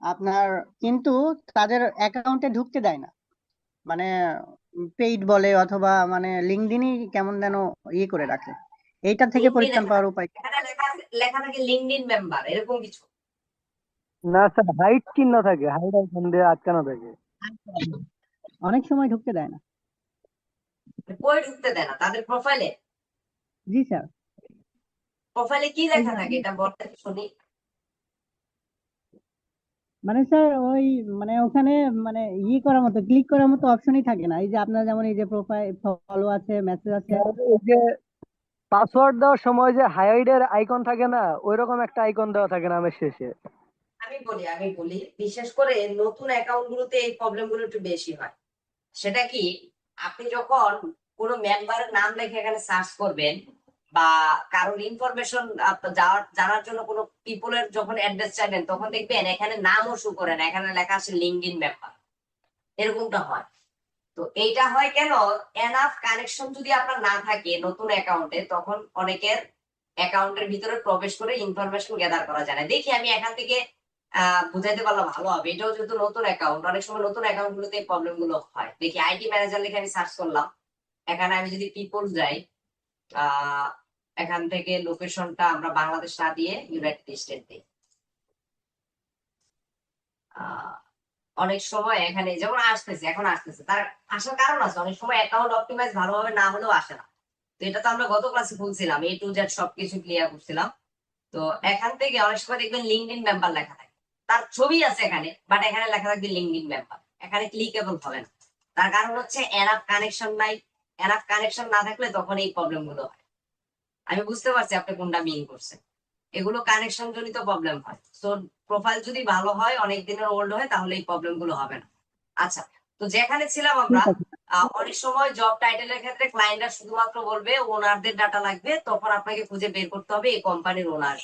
আপনার, কিন্তু তাদের অ্যাকাউন্টে ঢুকতে দেয় না, মানে পেইড বলে অথবা মানে লিঙ্কডইনই কেমন যেন ইয়ে করে রাখে। এইটার থেকে লিঙ্কডিন পরিত্রাণ পাওয়ার উপায় কি? এখানে লেখা থাকে লিঙ্কডিন মেম্বার, এরকম কিছু। না স্যার, হাইড চিহ্ন থাকে, হাইড আইকন দিয়ে আটকানো থাকে। অনেক সময় ঢুকতে দেয় না। কই ঢুকতে দেয় না তাদের প্রোফাইলে? জি স্যার। প্রোফাইলে কি লেখা থাকে এটা বলতে শুনি। মানে স্যার ওই মানে ওখানে মানে ইয়ে করার মতো, ক্লিক করার মতো অপশনই থাকে না। এই যে আপনার যেমন এই যে প্রোফাইল ফলো আছে, মেসেজ আছে। এই যে পাসওয়ার্ড দেওয়ার সময় যে হাইডের আইকন থাকে না, ওইরকম একটা আইকন দেওয়া থাকে নামের শেষে। আমি বলি বিশেষ করে নতুন অ্যাকাউন্ট গুলোতে এই প্রবলেম গুলো একটু বেশি হয়। সেটা কি, আপনি যখন কোনো মেম্বারের নাম লিখে এখানে সার্চ করবেন বা কারোর ইনফরমেশন জানার জন্য কোনো পিপলের যখন অ্যাড্রেস চাইবেন, তখন দেখবেন এখানে নামও শো করে না, এখানে লেখা আছে লিঙ্কডিন মেম্বার, এরকমটা হয়। তো এইটা হয় কেন, এনাফ কানেকশন যদি আপনার না থাকে নতুন অ্যাকাউন্টে, তখন অনেকের অ্যাকাউন্টের ভিতরে প্রবেশ করে ইনফরমেশন গ্যাদার করা যায় না। দেখি আমি এখান থেকে বুঝাইতে পারলে ভালো হবে। এটাও যেহেতু নতুন অ্যাকাউন্ট, অনেক সময় নতুন অ্যাকাউন্ট গুলোতে এই প্রবলেম গুলো হয়। দেখি আইটি ম্যানেজার লিখে আমি সার্চ করলাম, এখানে আমি যদি পিপল যাই, আহ এখান থেকে লোকেশনটা আমরা বাংলাদেশ না দিয়ে ইউনাইটেড স্টেট দিই। আহ অনেক সময় এখানে যেমন আসতেছে, এখন আসতেছে, তার আসার কারণ আছে। অনেক সময় অ্যাকাউন্ট অপটিমাইজ ভালোভাবে না হলেও আসে না। তো এটা তো আমরা গত ক্লাসে বলছিলাম, এ টু জেড সবকিছু ক্লিয়ার করছিলাম। তো এখান থেকে অনেক সময় দেখবেন লিঙ্কডইন মেম্বার লেখা থাকে, তার ছবি আছে এখানে, বাট এখানে লেখা থাকবে লিঙ্কডইন মেম্বার, এখানে ক্লিকেবল হবে না। তার কারণ হচ্ছে এনাফ কানেকশন নাই। এনাফ কানেকশন না থাকলে তখন এই প্রবলেম গুলো হয়। আমি বুঝতে পারছি আপনি কোনটা মিন করছেন। এগুলো কানেকশন জনিত প্রবলেম হয়। তো প্রোফাইল যদি ভালো হয়, অনেক দিনের ওল্ড হয়, তাহলে এই প্রবলেম গুলো হবে না। আচ্ছা, তো যেখানে ছিলাম আমরা, ঠিক আছে। অনেক সময় জব টাইটেলের ক্ষেত্রে ক্লায়েন্টরা শুধুমাত্র বলবে ওনারদের ডাটা লাগবে, তখন আপনাকে খুঁজে বের করতে হবে এই কোম্পানির ওনার।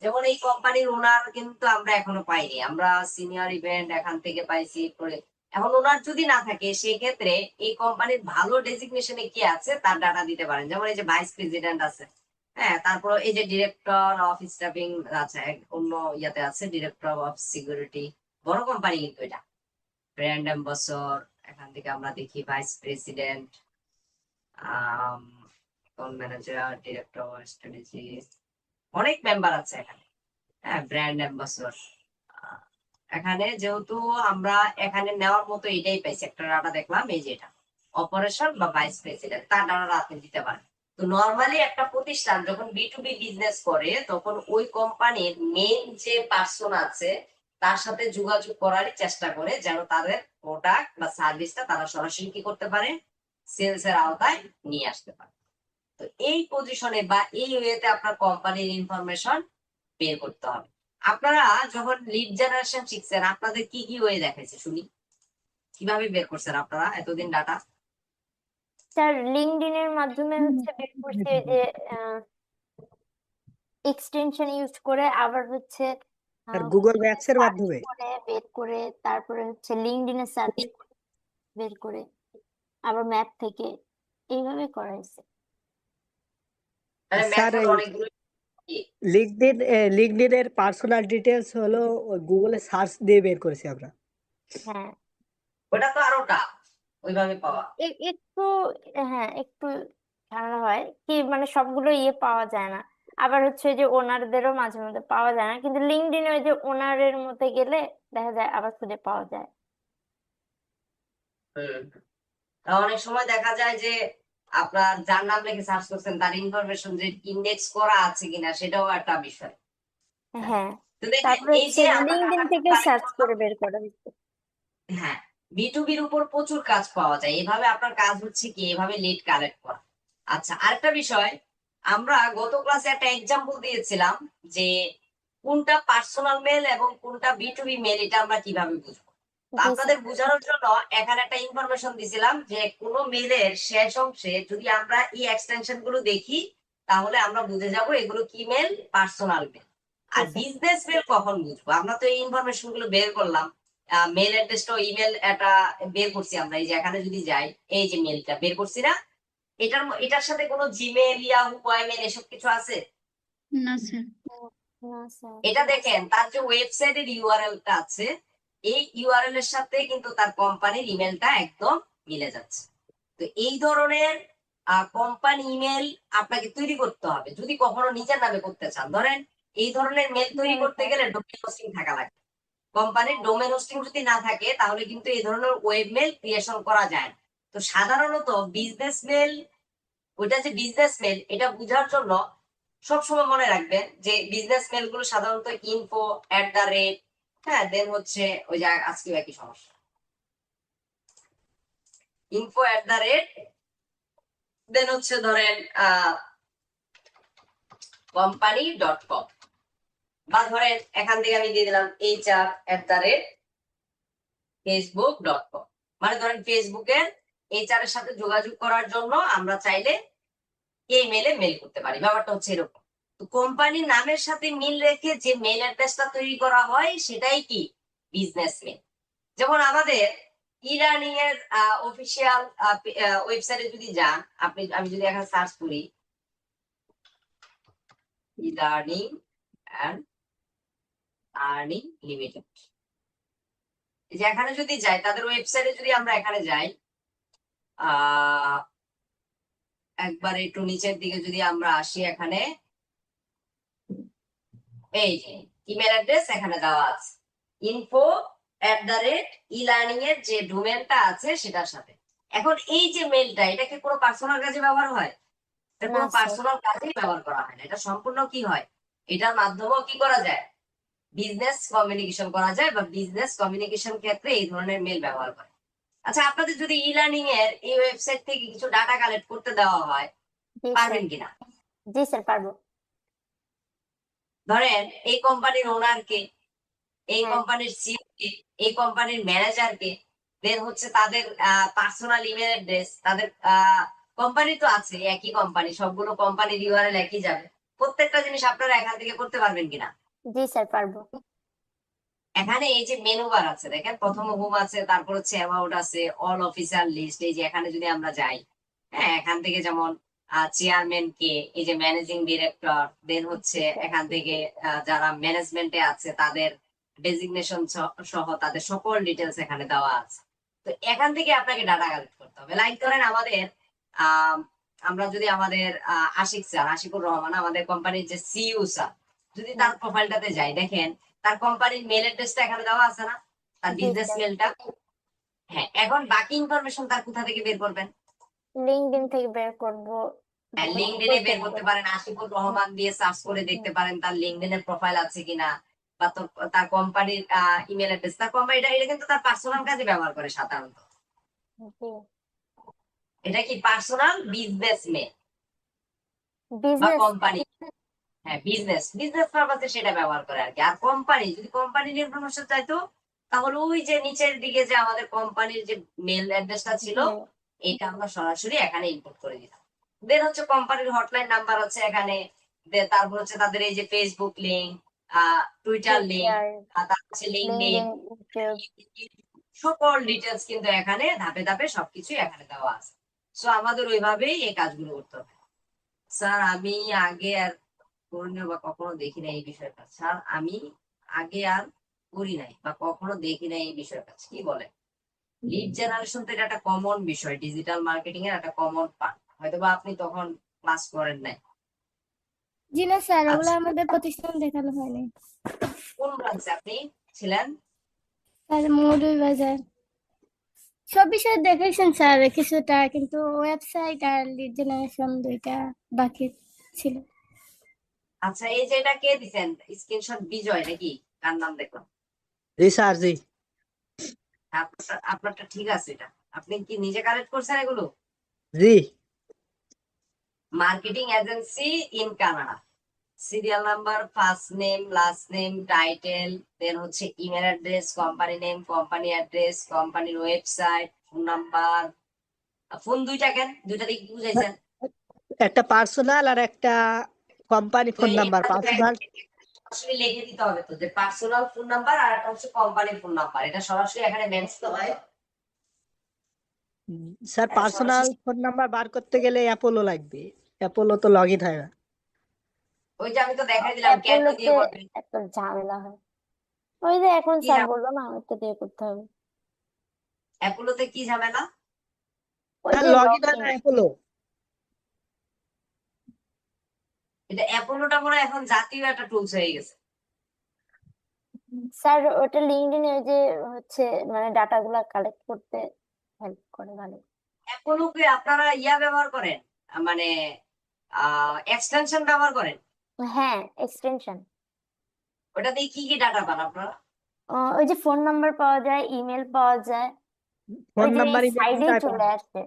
যেমন এই কোম্পানির ওনার কিন্তু আমরা এখনো পাইনি, আমরা সিনিয়র ইভেন্ট এখান থেকে পাইছি করে। এখন ওনার যদি না থাকে, সেই ক্ষেত্রে এই কোম্পানির ভালো ডেজিগনেশনে কি আছে তার ডাটা দিতে পারেন। যেমন এই যে ভাইস প্রেসিডেন্ট আছে, হ্যাঁ, তারপর এই যে ডিরেক্টর অফ স্টাফিং আছে, অন্য ইয়াতে আছে ডিরেক্টর অফ সিকিউরিটি, বড় কোম্পানি কিন্তু এটা। ব্র্যান্ড অ্যাম্বাসডর, এখান থেকে আমরা দেখি vice president, account manager, director of strategy, অনেক মেম্বার আছে এখানে। হ্যাঁ, ব্র্যান্ড অ্যাম্বাসডর। এখানে যেহেতু আমরা এখানে নেওয়ার মতো এটাই পাইছি, একটা ডাটা দেখলাম, এই যে এটা অপারেশন বা ভাইস প্রেসিডেন্ট, তার ডাটা আপনি দিতে পারেন। তো নর্মালি একটা প্রতিষ্ঠান যখন বি বিজনেস করে, তখন ওই কোম্পানির মেইন যে পার্সন আছে তার সাথে যোগাযোগ করার চেষ্টা করে, যেন তাদের প্রোডাক্ট বা সার্ভিসটা তারা সরাসরি কি করতে পারে, সেলস এর আওতায় নিয়ে আসতে পারে। তো এই পজিশনে বা এই ওয়েতে আপনার কোম্পানির ইনফরমেশন বের করতে হবে। আপনারা যখন লিড জেনারেশন শিখছেন, আপনাদের কি কি ওয়ে দেখাইছে শুনি, কিভাবে বের করছেন আপনারা এতদিন ডাটা? স্যার লিঙ্কডইন এর মাধ্যমে হচ্ছে বের করছি, ওই যে এক্সটেনশন ইউজ করে, আবার হচ্ছে আর গুগল Google-এ ম্যাপস এর search মাধ্যমে? করে বের করে, তারপরে হচ্ছে লিঙ্কডইন এ সার্চ বের করে, আবার ম্যাপ থেকে, এইভাবে করা হয়েছে। মানে স্যার মেথড এই অনেকগুলো কি? লিঙ্কডইনের পার্সোনাল ডিটেলস হলো গুগলে সার্চ দিয়ে বের করেছি আমরা। হ্যাঁ, ওটা তো আরো টাফ ওইভাবে পাওয়া। একটু, হ্যাঁ একটু ঝামেলা হয় কি, মানে সবগুলো ইয়ে পাওয়া যায় না। আবার হচ্ছে যে ওনারদেরও মাঝে মধ্যে পাওয়া যায় না, কিন্তু লিঙ্কডইনে ওই যে ওনারের মধ্যে গেলে দেখা যায় আবার খুঁজে পাওয়া যায়। তা অনেক সময় দেখা যায় যে আপনার যার নাম লিখে সার্চ করছেন তার ইনফরমেশন যে ইন্ডেক্স করা আছে কিনা সেটাও একটা বিষয়। হ্যাঁ, তো দেখেন তারপর এই হচ্ছে যে আমরা লিঙ্কডইন কাটাকাটি থেকে সার্চ করলাম, করে বের করা হচ্ছে। হ্যাঁ B2B উপর প্রচুর কাজ পাওয়া যায়, এভাবে আপনার কাজ হচ্ছে কি এভাবে লিড কালেক্ট করা। আচ্ছা আরেকটা বিষয়, আমরা গত ক্লাসে একটা এক্সাম্পল দিয়েছিলাম যে কোনটা পার্সোনাল মেল এবং কোনটা B2B মেল, এটা আমরা কিভাবে বুঝবো। তো জি আপনাদের স্যার। বোঝানোর জন্য এখানে একটা ইনফরমেশন দিছিলাম যে কোনো মেলের শেষ অংশে যদি আমরা এই এক্সটেনশন গুলো দেখি তাহলে আমরা বুঝে যাব এগুলো কি মেল, পার্সোনাল মেল। আর জি স্যার। বিজনেস মেল কখন বুঝবো, আমরা তো এই ইনফরমেশন গুলো বের করলাম, মেল অ্যাড্রেসটা ইমেল এটা বের করছি আমরা, এই যে এখানে যদি যাই এই যে মেলটা বের করছি না, এটার সাথে কোনো জিমেল, ইয়াহু, ওয়াইমেল এসব কিছু আছে? না স্যার। না স্যার। এটা দেখেন তার যে ওয়েবসাইটের ইউআরএল টা আছে এই ইউআরএল এর সাথে কিন্তু তার কোম্পানির ইমেলটা একদম মিলে যাচ্ছে। তো এই ধরনের কোম্পানি ইমেল আপনাকে তৈরি করতে হবে যদি কখনো নিজের নামে করতে চান। ধরেন এই ধরনের মেল তৈরি করতে গেলে ডোমেইন হোস্টিং থাকা লাগে। কোম্পানির ডোমেইন হোস্টিং যদি না থাকে তাহলে কিন্তু এই ধরনের ওয়েব মেল ক্রিয়েশন করা যায় না। তো সাধারণত বিজনেস মেল, ওইটা যে বিজনেস মেল এটা বোঝার জন্য সবসময় মনে রাখবেন যে বিজনেস মেল গুলো সাধারণত info@, হ্যাঁ দেন হচ্ছে ওই যে আজকে একই সমস্যা, info@, দেন হচ্ছে ধরেন company.com, বা ধরেন এখান থেকে আমি দিয়ে দিলাম HR@facebook.com, মানে ধরেন ফেসবুকের HR এর সাথে যোগাযোগ করার জন্য আমরা চাইলে এই মেলে মেল করতে পারি। ব্যাপারটা হচ্ছে এরকম। তো কোম্পানির নামের সাথে মিল রেখে যে মেল অ্যাড্রেসটা তৈরি করা হয় সেটাই কি বিজনেস মেল। যেমন আমাদের ইরানিং এর অফিসিয়াল ওয়েবসাইটে যদি যান আপনি, আমি যদি এখানে সার্চ করি ইরানিং এন্ড আর্নিং লিমিটেড, যে এখানে যদি যাই তাদের ওয়েবসাইটে যদি আমরা এখানে যাই একবার একটু নিচের দিকে যদি আমরা আসি, এখানে এই যে ইমেল অ্যাড্রেস এখানে দেওয়া আছে info@elearning এর যে ডোমেনটা আছে সেটার সাথে। এখন এই যে মেলটা এটা কি কোনো পার্সোনাল কাজে ব্যবহার হয়? এটা না কোনো স্যার। পার্সোনাল কাজেই ব্যবহার করা হয় না, এটা সম্পূর্ণ কি হয়, এটার মাধ্যমেও কি করা যায়, বিজনেস কমিউনিকেশন করা যায়, বা বিজনেস কমিউনিকেশন ক্ষেত্রে এই ধরনের মেল ব্যবহার করে। আচ্ছা আপনাদের যদি ইলার্নিং এর এই ওয়েবসাইট থেকে কিছু ডাটা কালেক্ট করতে দেওয়া হয় জি স্যার। পারবেন কিনা? জি স্যার, পারবো। ধরেন এই কোম্পানির ওনারকে, এই হ্যাঁ। কোম্পানির সিইও কে, এই কোম্পানির ম্যানেজার কে, দেন হচ্ছে তাদের পার্সোনাল ইমেল অ্যাড্রেস, তাদের কোম্পানি তো আছে একই কোম্পানি, সবগুলো কোম্পানির ইউআরএল একই যাবে, প্রত্যেকটা জিনিস আপনারা এখান থেকে করতে পারবেন কিনা? জি স্যার, পারবো। এখানে এই যে মেনু বার আছে দেখেন, প্রথম হোম আছে, তারপর হচ্ছে অ্যাবাউট আছে, অল অফিসার লিস্ট, এই যে এখানে যদি আমরা যাই, হ্যাঁ এখান থেকে যেমন চেয়ারম্যান কে, এই যে ম্যানেজিং ডিরেক্টর, দেন হচ্ছে এখান থেকে যারা ম্যানেজমেন্টে আছে তাদের ডেজিগনেশন সহ তাদের সকল ডিটেলস এখানে দেওয়া আছে। তো এখান থেকে আপনাকে ডাটা কালেক্ট করতে হবে। লাইক করেন আমাদের আমরা যদি আমাদের আশিকুর রহমান আমাদের কোম্পানির যে সিইও স্যার, যদি তার প্রোফাইলটাতে যাই দেখেন তার কোম্পানির মেল অ্যাড্রেসটা এখানে দেওয়া আছে না, তার জি বিজনেস স্যার। মেলটা। হ্যাঁ এখন বাকি ইনফরমেশন তার কোথা থেকে বের করবেন? লিঙ্কডইন থেকে বের করবো। লিঙ্কডইনে বের করতে পারেন, আশিকুর রহমান দিয়ে সার্চ করে দেখতে পারেন তার লিঙ্কডইনের প্রোফাইল আছে কিনা, বা তার কোম্পানির ইমেল অ্যাড্রেস, তার কোম্পানি এটা কিন্তু তার পার্সোনাল কাজে ব্যবহার করে সাধারণত। জি। এটা কি পার্সোনাল বিজনেস মেল বা বিজনেস। কোম্পানি, হ্যাঁ বিজনেস পারপাসে সেটা ব্যবহার করে আর কি। আর কোম্পানি যদি কোম্পানির ইনফরমেশন চাইতো তাহলে ওই যে নিচের দিকে যে আমাদের কোম্পানির যে মেল অ্যাড্রেসটা ছিল এটা আমরা সরাসরি এখানে ইনপুট করে দিতাম। দেন হচ্ছে কোম্পানির হটলাইন নাম্বার হচ্ছে এখানে, তারপর হচ্ছে তাদের এই যে ফেসবুক লিংক, টুইটার লিংক, তারপর হচ্ছে লিঙ্কডইন, সকল ডিটেলস কিন্তু এখানে ধাপে ধাপে সবকিছু এখানে দেওয়া আছে। সো আমাদের ওইভাবেই এই কাজগুলো করতে হবে। স্যার আমি আগে আর করণীয় বা কখনো দেখি নাই এই বিষয়টা স্যার, আমি আগে আর করি নাই বা কখনো দেখি নাই এই বিষয়টা, কি বলে? লিড জেনারেশন তো এটা একটা কমন বিষয়, ডিজিটাল মার্কেটিং এর একটা কমন পার্ট, হয়তোবা আপনি তখন ক্লাস করেন নাই। জি না স্যার, ওগুলো আচ্ছা, আমাদের প্রতিষ্ঠান দেখানো হয়নি। কোন ব্রাঞ্চে আপনি ছিলেন? স্যার মৌলভীবাজার। সব বিষয়ে দেখেছেন স্যার কিছুটা, কিন্তু ওয়েবসাইট আর লিড জেনারেশন দুইটা বাকি ছিল। আচ্ছা, এই যে এটা কে দিছেন স্ক্রিনশট? বিজয় নাকি? কার নাম দেখলাম? জি স্যার, জি আপনারটা ঠিক আছে, এটা আপনি কি নিজে কালেক্ট করছেন এগুলো? জি। Marketing agency in Canada, serial number, first name, last name, title, then হচ্ছে email address, company name, company address, কোম্পানির ওয়েবসাইট, ফোন নাম্বার। ফোন দুইটা কেন? দুইটা দিয়ে কি বুঝাইছেন? একটা পার্সোনাল আর একটা কোম্পানি তো ফোন নাম্বার। এটা তো পার্সোনাল সরাসরি লিখে দিতে হবে তো, যে পার্সোনাল ফোন নাম্বার আর একটা হচ্ছে কোম্পানির ফোন নাম্বার, এটা সরাসরি এখানে মেনশন হয়। স্যার, পার্সোনাল সরাসরি ফোন নাম্বার বার করতে গেলে অ্যাপোলো লাগবে। অ্যাপোলো তো লগ ইন হয় না। ওই যে আমি তো দেখাই দিলাম, ক্যান্ডো দিয়ে অ্যাপোলোতে করবেন। একটা ঝামেলা হয়, ওই যে এখন কি স্যার ঝামেলা? বললো না, ওইটা দিয়ে করতে হবে। অ্যাপোলোতে কি ঝামেলা? ওই স্যার, যে লগ লগ ইন হয় ইন। না অ্যাপোলো। এটা অ্যাপোলোটা মনে হয় এখন জাতীয় একটা টুলস হয়ে গেছে। স্যার ওটা লিঙ্কডইনে ওই যে হচ্ছে মানে ডাটা গুলা কালেক্ট করতে হেল্প করে ভালো। অ্যাপোলোকে আপনারা ব্যবহার করেন, মানে এক্সটেনশন ব্যবহার করেন? হ্যাঁ, এক্সটেনশন। ওটা দিয়ে কি কি ডাটা পান আপনারা? ওই যে ফোন নাম্বার পাওয়া যায়, ইমেল পাওয়া যায়, ফোন ওই যে নাম্বার ইমেল সাইডেই দুটাই চলে পাওয়া আসে।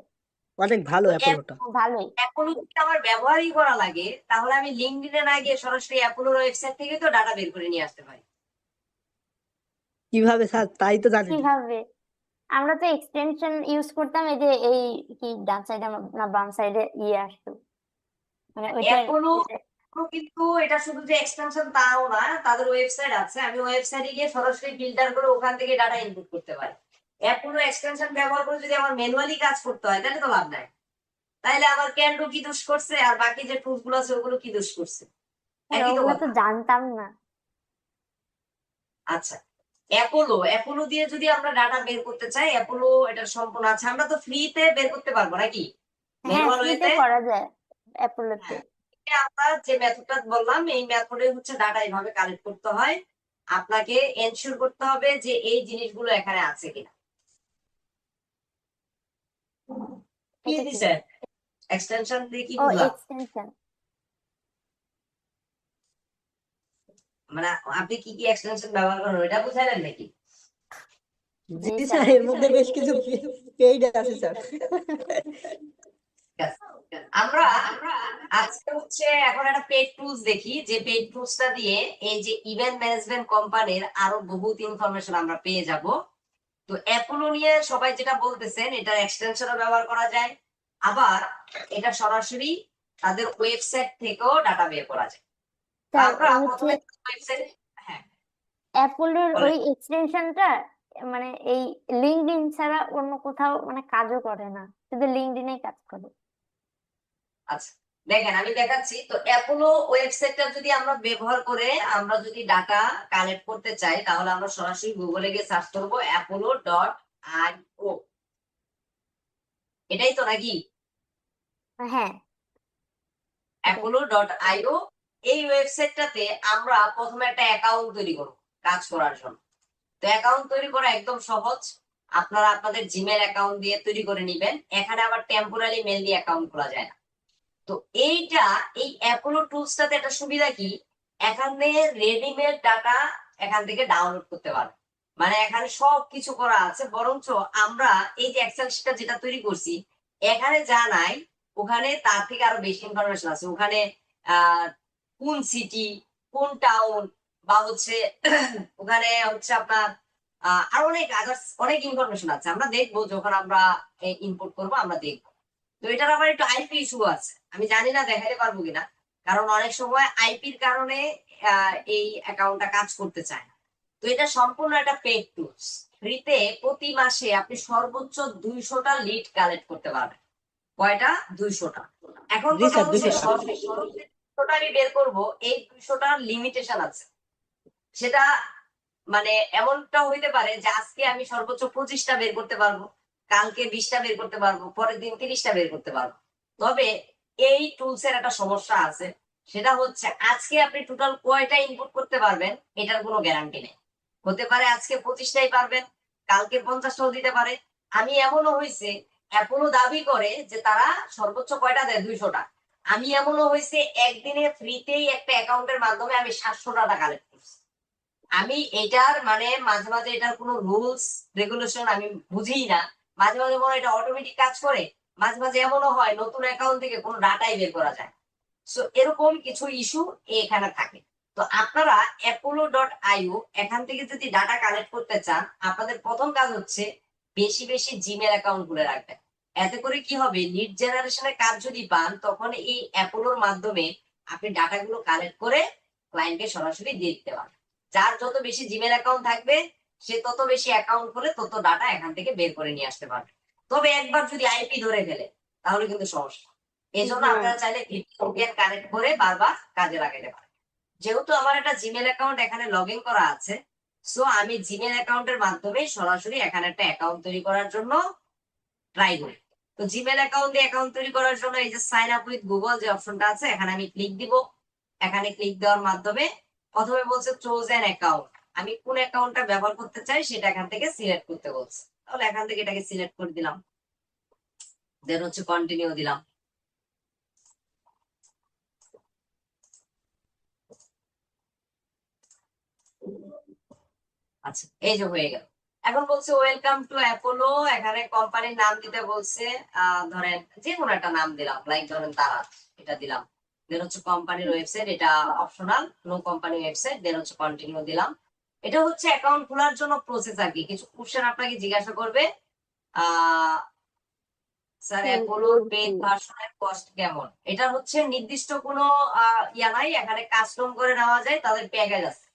অনেক ভালো তো অ্যাপোলোটা। ভালোই। অ্যাপোলো যদি আমার ব্যবহারই করা লাগে, তাহলে আমি লিঙ্কডইনে না গিয়ে সরাসরি অ্যাপোলোর ওয়েবসাইট থেকে তো ডাটা বের করে নিয়ে আসতে পারি। কিভাবে স্যার, তাই তো জানি না। কিভাবে? আমরা তো এক্সটেনশন ইউজ করতাম, এই যে এই কি ডান সাইডে না বাম সাইডে আসতো, মানে ওইটা। অ্যাপোলো কিন্তু এটা শুধু যে এক্সটেনশন তাও না, তাদের ওয়েবসাইট আছে, আমি ওয়েবসাইটে গিয়ে সরাসরি ফিল্টার করে ওখান থেকে ডাটা ইনপুট করতে পারি। অ্যাপোলো এক্সটেনশন ব্যবহার করে যদি আমার ম্যানুয়ালি কাজ করতে হয়, তাহলে তো লাভ নাই। তাইলে আবার ক্যান্ডো কি দোষ করছে আর বাকি যে টুলস গুলো আছে ওগুলো কি দোষ করছে? একই তো ওগুলো তো কথা। জানতাম না। আচ্ছা, অ্যাপোলো দিয়ে যদি আমরা ডাটা বের করতে চাই, অ্যাপোলো এটা সম্পূর্ণ আছে, আমরা তো ফ্রিতে বের করতে পারবো নাকি হ্যাঁ, ম্যানুয়াল ফ্রিতে ওয়েতে? করা যায় অ্যাপোলোতে। আমরা যে মেথডটা বললাম, এই মেথডে হচ্ছে ডাটা এইভাবে কালেক্ট করতে হয়। আপনাকে এনশিওর করতে হবে যে এই জিনিসগুলো এখানে আছে কিনা। কি এটা কি? দিছে এক্সটেনশন দিয়ে কি ও, বুঝলাম? এক্সটেনশন। মানে আপনি কি কি এক্সটেনশন ব্যবহার করেন ওইটা বুঝালেন নাকি? জি জি স্যার। স্যার, এর মধ্যে বেশ কিছু পেইড আছে স্যার। ঠিক আছে। আমরা আজকে হচ্ছে এখন একটা পেইড টুলস দেখি, যে পেইড টুলসটা দিয়ে এই যে ইভেন্ট ম্যানেজমেন্ট কোম্পানির আরো বহুত ইনফরমেশন আমরা পেয়ে যাব। তো অ্যাপোলো নিয়ে সবাই যেটা বলতেছেন, এটার এক্সটেনশনও ব্যবহার করা যায়, আবার এটা সরাসরি তাদের ওয়েবসাইট থেকেও ডাটা বের করা যায়। তো স্যার আমরা হচ্ছে প্রথমে ওয়েবসাইট, হ্যাঁ অ্যাপোলোর বলেন। ওই এক্সটেনশনটা মানে এই লিঙ্কডইন ছাড়া অন্য কোথাও মানে কাজও করে না, শুধু লিঙ্কডইনে কাজ করে। আচ্ছা, দেখেন আমি দেখাচ্ছি। তো অ্যাপোলো ওয়েবসাইটটা যদি আমরা ব্যবহার করে আমরা যদি ডাটা কালেক্ট করতে চাই, তাহলে আমরা সরাসরি গুগলে গিয়ে সার্চ করবো apollo.io, এটাই তো নাকি? হ্যাঁ, apollo.io। এই ওয়েবসাইটটাতে আমরা প্রথমে একটা অ্যাকাউন্ট তৈরি করব কাজ করার জন্য। তো অ্যাকাউন্ট তৈরি করা একদম সহজ, আপনারা আপনাদের জিমেল অ্যাকাউন্ট দিয়ে তৈরি করে নিবেন। এখানে আবার টেম্পোরারি মেল দিয়ে অ্যাকাউন্ট খোলা যায় না। তো এই অ্যাপোলো টুলসটাতে একটা সুবিধা কি, এখানে রেডিমেড ডাটা এখান থেকে ডাউনলোড করতে পারবে, মানে এখানে সব কিছু করা আছে। বরঞ্চ আমরা এই যে এক্সেল শিটটা যেটা তৈরি করছি, এখানে যা নাই ওখানে তার থেকে আরো বেশি ইনফরমেশন আছে। ওখানে কোন সিটি, কোন টাউন, বা হচ্ছে ওখানে হচ্ছে আপনার আরো অনেক আদার্স অনেক ইনফরমেশন আছে। আমরা দেখবো যখন আমরা ইনপুট করবো, আমরা দেখবো। তো এটার আবার একটু আইপি ইস্যু আছে, আমি জানি না দেখাতে পারবো কিনা, কারণ অনেক সময় আইপির কারণে এই অ্যাকাউন্টটা কাজ করতে চায় না। তো এটা সম্পূর্ণ একটা পেড টুলস, ফ্রিতে প্রতি মাসে আপনি সর্বোচ্চ 200টা লিড কালেক্ট করতে পারবেন। কয়টা? 200টা। এখন জি কথা স্যার, হচ্ছে 200টা। 200টা আমি বের করব, এই 200টার লিমিটেশন আছে। সেটা মানে এমনটা হইতে পারে যে আজকে আমি সর্বোচ্চ 25টা বের করতে পারবো, কালকে 20টা বের করতে পারবো, পরের দিন 30টা বের করতে পারবো। তবে এই টুলস এর একটা সমস্যা আছে, সেটা হচ্ছে আজকে আপনি টোটাল কয়টা ইনপুট করতে পারবেন এটার কোনো গ্যারান্টি নেই। হতে পারে আজকে 25টাই পারবেন, কালকে 50টাও দিতে পারে। আমি এমনও হয়েছে, অ্যাপোলো দাবি করে যে তারা সর্বোচ্চ কয়টা দেয়, 200টা। আমি এমনও হয়েছে একদিনে ফ্রিতেই একটা অ্যাকাউন্টের মাধ্যমে আমি 700 টাকা কালেক্ট করছি। আমি এটার মানে মাঝে মাঝে এটার কোনো রুলস রেগুলেশন আমি বুঝি না, মাঝে মাঝে মনে হয় এটা অটোমেটিক কাজ করে, মাঝে মাঝে এমনও হয় নতুন অ্যাকাউন্ট থেকে কোনো ডাটাই বের করা যায়। সো এরকম কিছু ইস্যু এখানে থাকে। তো আপনারা apollo.io এখান থেকে যদি ডাটা কালেক্ট করতে চান, আপনাদের প্রথম কাজ হচ্ছে বেশি বেশি জিমেল অ্যাকাউন্ট খুলে রাখবেন। এতে করে কি হবে, লিড জেনারেশনের কাজ যদি পান তখন এই অ্যাপোলোর মাধ্যমে আপনি ডাটাগুলো কালেক্ট করে ক্লায়েন্টকে সরাসরি দিয়ে দিতে পারবেন। যার যত বেশি জিমেল অ্যাকাউন্ট থাকবে সে তত বেশি অ্যাকাউন্ট খুলে তত ডাটা এখান থেকে বের করে নিয়ে আসতে পারবে। তবে একবার যদি আইপি ধরে ফেলে তাহলে কিন্তু সমস্যা। এই জন্য হ্যাঁ। আপনারা চাইলে ভিপিএন কানেক্ট করে বারবার কাজে লাগাতে পারেন। যেহেতু আমার একটা জিমেল অ্যাকাউন্ট এখানে লগ ইন করা আছে, সো আমি জিমেল অ্যাকাউন্টের মাধ্যমে সরাসরি এখানে একটা অ্যাকাউন্ট তৈরি করার জন্য ট্রাই করি। তো জিমেল অ্যাকাউন্ট দিয়ে অ্যাকাউন্ট তৈরি করার জন্য এই যে সাইন আপ উইথ গুগল যে অপশনটা আছে এখানে আমি ক্লিক দিব। এখানে ক্লিক দেওয়ার মাধ্যমে প্রথমে বলছে চুজ অ্যান অ্যাকাউন্ট, আমি কোন অ্যাকাউন্টটা ব্যবহার করতে চাই সেটা এখান থেকে সিলেক্ট করতে বলছে। তাহলে এখান থেকে এটাকে সিলেক্ট করে দিলাম, দেন হচ্ছে কন্টিনিউ দিলাম। আচ্ছা, এই যে হয়ে গেল। এখন বলছে ওয়েলকাম টু অ্যাপোলো, এখানে কোম্পানির নাম দিতে বলছে, ধরেন যে কোনো একটা নাম দিলাম, লাইক ধরেন তারা, এটা দিলাম। দেন হচ্ছে কোম্পানির ওয়েবসাইট, এটা অপশনাল, নো কোম্পানি ওয়েবসাইট, দেন হচ্ছে কন্টিনিউ দিলাম। এটা হচ্ছে অ্যাকাউন্ট খোলার জন্য প্রসেস আর কি। কিছু কোশ্চেন আপনাকে জিজ্ঞাসা করবে, স্যার অ্যাপোলোর পেইড ভার্সনের কস্ট কেমন। এটা হচ্ছে নির্দিষ্ট কোনো ইয়া নাই, এখানে কাস্টম করে নেওয়া যায়, তাদের প্যাকেজ আছে।